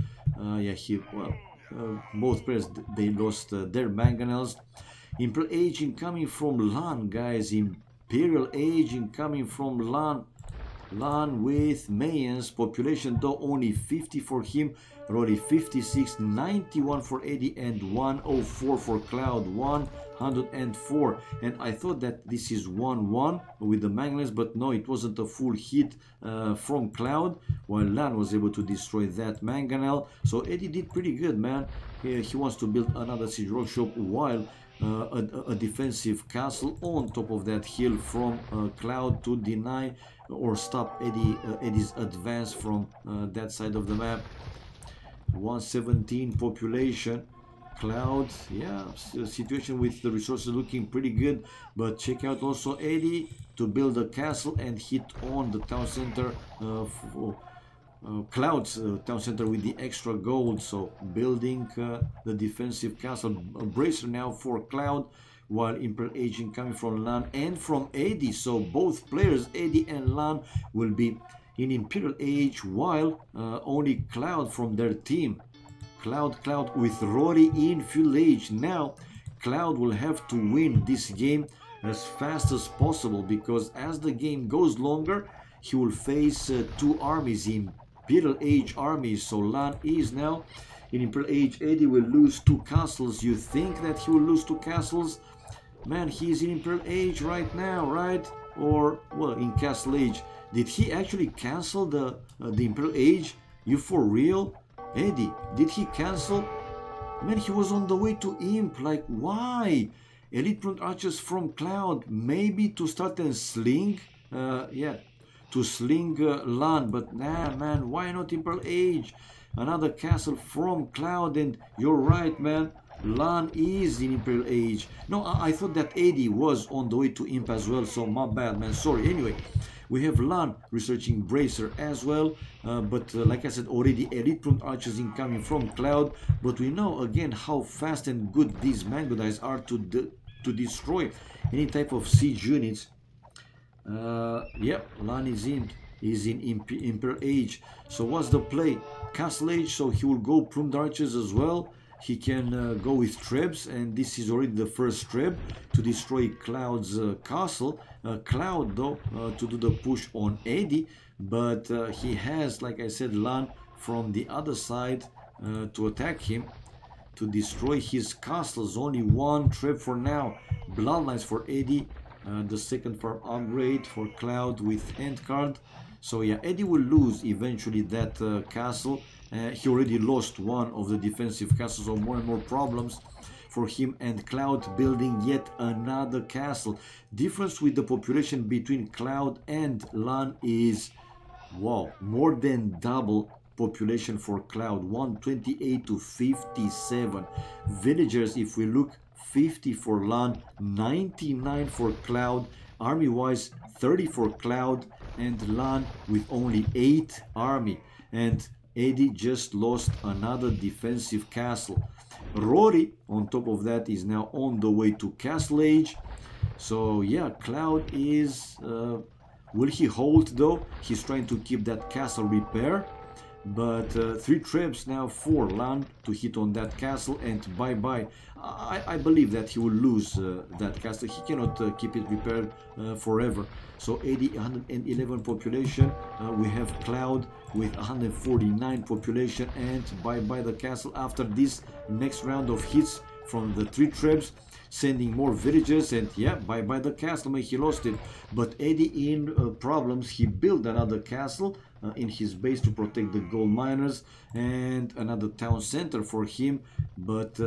both players, they lost their mangonels. Imperial Age incoming from LaaaN, guys. Imperial Age incoming from LaaaN. LaaaN with Mayans, population though only 50 for him, Rory 56, 91 for Edie, and 104 for Cloud, 104. And I thought that this is 1-1 with the mangonels, but no, it wasn't a full hit from Cloud, while LaaaN was able to destroy that mangonel. So Edie did pretty good, man. He wants to build another siege workshop, while a defensive castle on top of that hill from Cloud to deny or stop Edie's advance from that side of the map. 117 population. Cloud, yeah, situation with the resources looking pretty good, but check out also Edie to build a castle and hit on the town center Cloud's town center with the extra gold. So building the defensive castle, a bracer now for Cloud, while Imperial Age coming from LaaaN and from Edie. So both players, Edie and LaaaN, will be in Imperial Age, while only Cloud from their team. Cloud with Rory in Fuel Age. Now Cloud will have to win this game as fast as possible, because as the game goes longer, he will face two armies, Imperial Age armies. So LaaaN is now in Imperial Age. Edie will lose two castles. You think that he will lose two castles? Man, he's in Imperial Age right now, right? Or, well, in Castle Age. Did he actually cancel the Imperial Age? You for real? Edie, did he cancel? Man, he was on the way to Imp. Like, why? Elite Plumed Archers from Cloud. Maybe to start and sling? To sling LaaaN. But nah, man, why not Imperial Age? Another castle from Cloud, and you're right, man. LaaaN is in Imperial Age. No, I thought that Edie was on the way to Imp as well, so my bad, man, sorry. Anyway, we have LaaaN researching Bracer as well, but like I said already, Elite Plumed Archers incoming from Cloud, but we know again how fast and good these mango dice are to destroy any type of siege units. Yep, LaaaN is in Imperial Age. So what's the play? Castle Age, so he will go Plumed Archers as well. He can go with Trebs, and this is already the first Treb to destroy Cloud's castle. Cloud, though, to do the push on Edie, but he has, like I said, LaaaN from the other side to attack him, to destroy his castles. Only one Treb for now. Bloodlines for Edie. The second farm upgrade for Cloud with end card. So yeah, Edie will lose eventually that castle. He already lost one of the defensive castles, so more and more problems for him, and Cloud building yet another castle. Difference with the population between Cloud and LaaaN is, wow, more than double population for Cloud, 128 to 57. Villagers, if we look, 50 for LaaaN, 99 for Cloud. Army wise, 30 for Cloud, and LaaaN with only 8 army. And Edie just lost another defensive castle. Rory, on top of that, is now on the way to Castle Age. So yeah, Cloud is... will he hold though? He's trying to keep that castle repair. But 3 Trebs now for LaaaN to hit on that castle, and bye-bye. I believe that he will lose that castle. He cannot keep it repaired forever. So 111 population. We have Cloud with 149 population, and bye-bye the castle after this next round of hits from the 3 Trebs. Sending more villagers, and yeah, bye-bye the castle. Maybe he lost it. But Edie in problems. He built another castle in his base to protect the gold miners, and another town center for him, but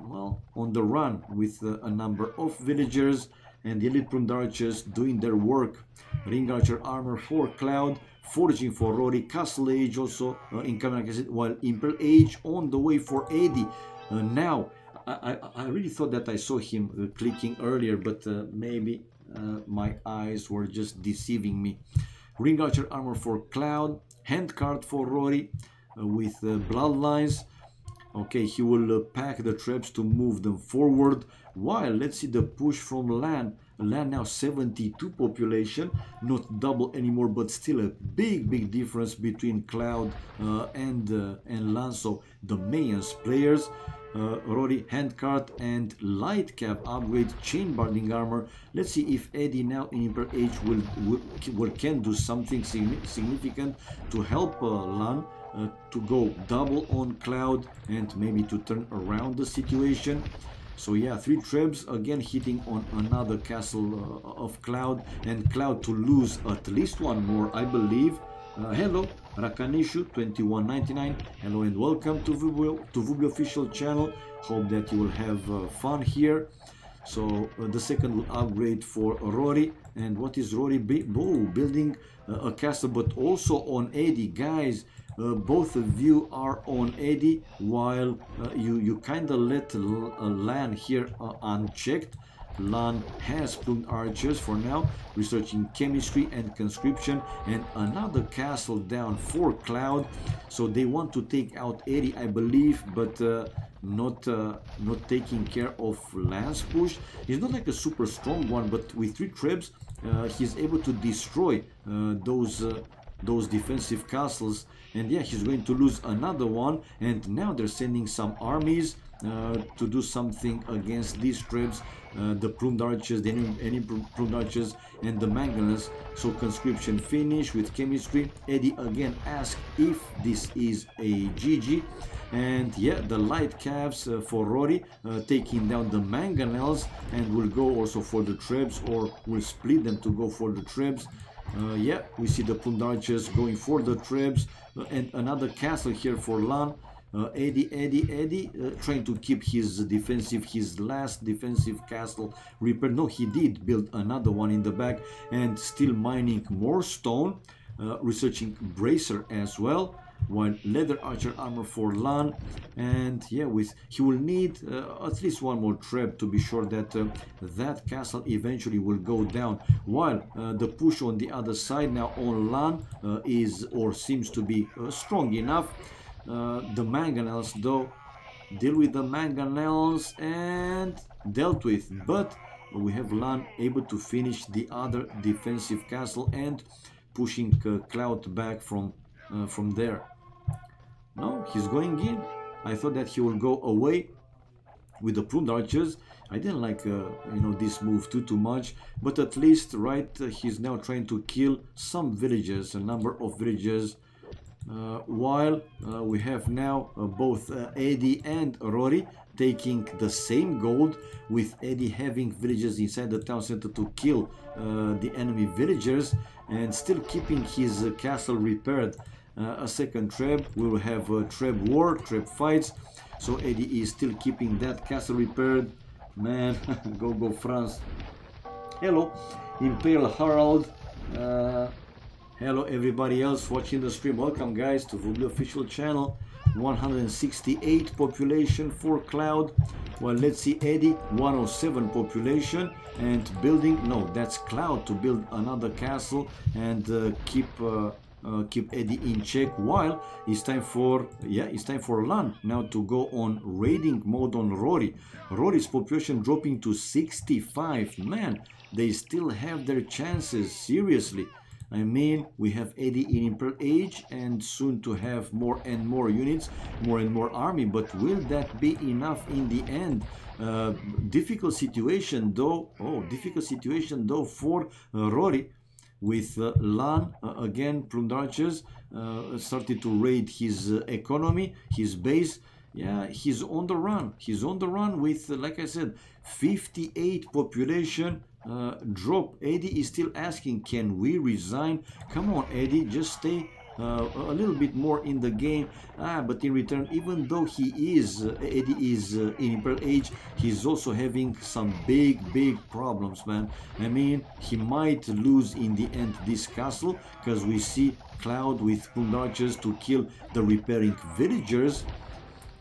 well, on the run with a number of villagers, and the elite plumed archers doing their work. Ring archer armor for Cloud, forging for Rory, Castle Age also incoming, like I said, while Imperial Age on the way for Edie. Now I really thought that I saw him clicking earlier, but maybe my eyes were just deceiving me. Ring archer armor for Cloud, hand card for Rory with bloodlines. Okay, he will pack the traps to move them forward. While let's see the push from LaaaN. LaaaN now 72 population, not double anymore, but still a big difference between Cloud and LaaaN. So the Mayans players. Rory hand card and light cap upgrade, chain barding armor. Let's see if Edie now in Imperial Age can do something significant to help LaaaN to go double on Cloud and maybe to turn around the situation. So yeah, 3 Trebs again hitting on another castle of Cloud, and Cloud to lose at least one more, I believe. Hello, Rakanishu 2199. Hello and welcome to Vubi official channel. Hope that you will have fun here. So the second will upgrade for Rory. And what is Rory building a castle, but also on Edie, guys. Both of you are on Edie, while you kind of let LaaaN here unchecked. LaaaN has plumed archers for now, researching chemistry and conscription, and another castle down for Cloud. So they want to take out Edie, I believe, but not taking care of LaaaN's push. He's not like a super strong one, but with 3 Trebs, he's able to destroy those defensive castles. And yeah, he's going to lose another one, and now they're sending some armies to do something against these Trebs, the plumed archers, the any plumed archers, and the manganese. So conscription finish with chemistry. Edie again asked if this is a GG, and yeah, the light caps for Rory taking down the manganelles, and will go also for the Trebs, or will split them to go for the Trebs. Yeah, we see the plumed archers going for the Trebs, and another castle here for LaaaN. Edie trying to keep his last defensive castle repaired. No, he did build another one in the back, and still mining more stone, researching bracer as well, while leather archer armor for LaaaN. And yeah, he will need at least one more trap to be sure that that castle eventually will go down, while the push on the other side now on LaaaN is, or seems to be, strong enough. The manganelles though, deal with the manganelles, and dealt with. But we have LaaaN able to finish the other defensive castle and pushing Cloud back from there. No, he's going in. I thought that he will go away with the pruned archers. I didn't like this move too much, but at least he's now trying to kill some villages, a number of villages, while we have now both Edie and Rory taking the same gold, with Edie having villages inside the town center to kill the enemy villagers and still keeping his castle repaired. A second treb, we will have treb war, treb fights. So Edie is still keeping that castle repaired. Man, go France. Hello, Imperial Herald. Hello everybody else watching the stream. Welcome guys to the official channel. 168 population for Cloud. Well, let's see Edie, 107 population and building. No, that's Cloud to build another castle and keep Edie in check, while it's time for LaaaN now to go on raiding mode on Rory. Rory's population dropping to 65. Man, they still have their chances, seriously. I mean, we have Edie in Imperial Age and soon to have more and more units, more and more army, but will that be enough in the end? Difficult situation though for Rory, with LaaaN again, pruned archers started to raid his economy, his base. Yeah, he's on the run. He's on the run with, like I said, 58 population drop. Edie is still asking, can we resign? Come on, Edie, just stay a little bit more in the game. But in return, even though Edie is in Imperial Age, he's also having some big problems, man. I mean, he might lose in the end this castle, because we see Cloud with pruned archers to kill the repairing villagers.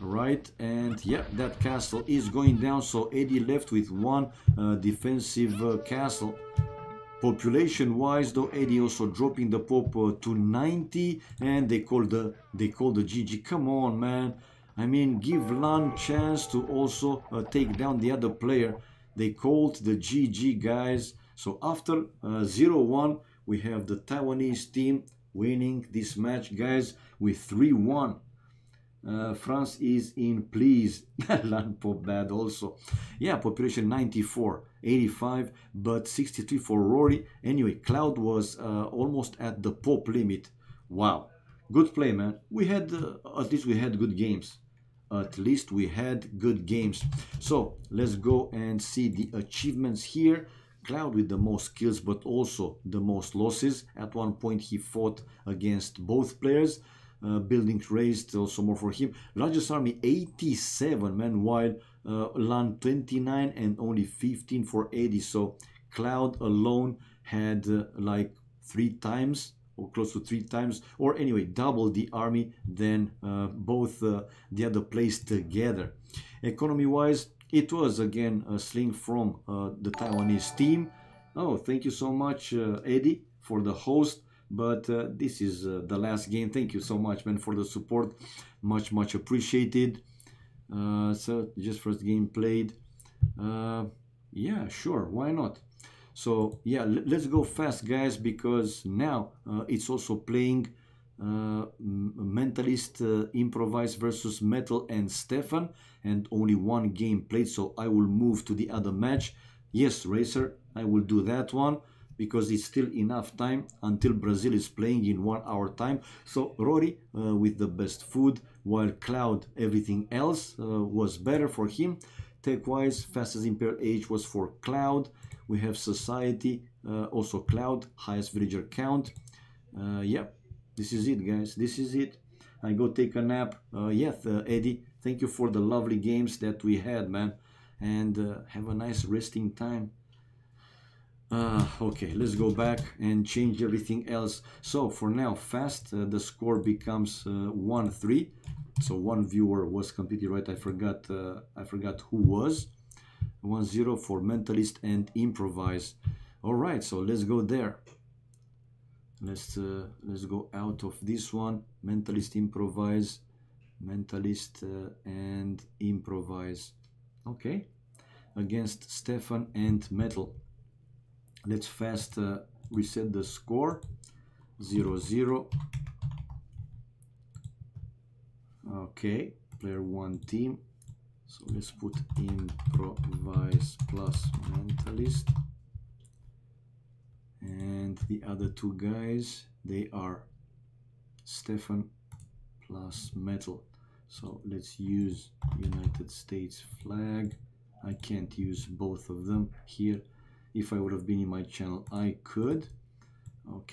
Right, and yeah, that castle is going down, so Edie left with one defensive castle. Population wise though, Edie also dropping the pop to 90, and they call the GG. Come on, man, I mean, give LaaaN chance to also take down the other player. They called the GG, guys. So after 0-1, we have the Taiwanese team winning this match, guys, with 3-1. France is in, please. LaaaN pop bad also. Yeah, population 94, 85, but 63 for Rory. Anyway, Cloud was almost at the pop limit. Wow, good play, man. We had at least we had good games. At least we had good games. So let's go and see the achievements here. Cloud with the most kills, but also the most losses. At one point he fought against both players. Building raised, also more for him. Largest army 87, man, while LaaaN 29 and only 15 for Edie. So Cloud alone had like 3 times or close to 3 times, or anyway double the army than both the other players together. Economy wise, it was again a sling from the Taiwanese team. Oh, thank you so much, Edie, for the host. But this is the last game. Thank you so much, man, for the support. Much appreciated. So just first game played. Yeah, sure, why not? So yeah, let's go fast, guys, because now it's also playing Mentalist Improvise versus Metal and Stefan, and only one game played. So I will move to the other match. Yes, Racer, I will do that one, because it's still enough time until Brazil is playing in 1 hour time. So Rory with the best food, while Cloud, everything else was better for him. Tech wise, fastest Imperial Age was for Cloud. We have Society, also Cloud, highest villager count. Yeah, this is it, guys, this is it. I go take a nap. Yes, Edie, thank you for the lovely games that we had, man, and have a nice resting time. Okay, let's go back and change everything else. So for now, fast, the score becomes 1-3. So one viewer was completely right. I forgot who was. 1-0 for Mentalist and Improvise. All right, so let's go there. Let's go out of this one. Mentalist, Improvise, Mentalist and Improvise. Okay, against Stefan and Metal. Let's fast reset the score. 0-0. Okay, player 1 team. So let's put improvise plus mentalist. And the other two guys, they are Stefan plus metal. So let's use United States flag. I can't use both of them here. If I would have been in my channel, I could. Okay.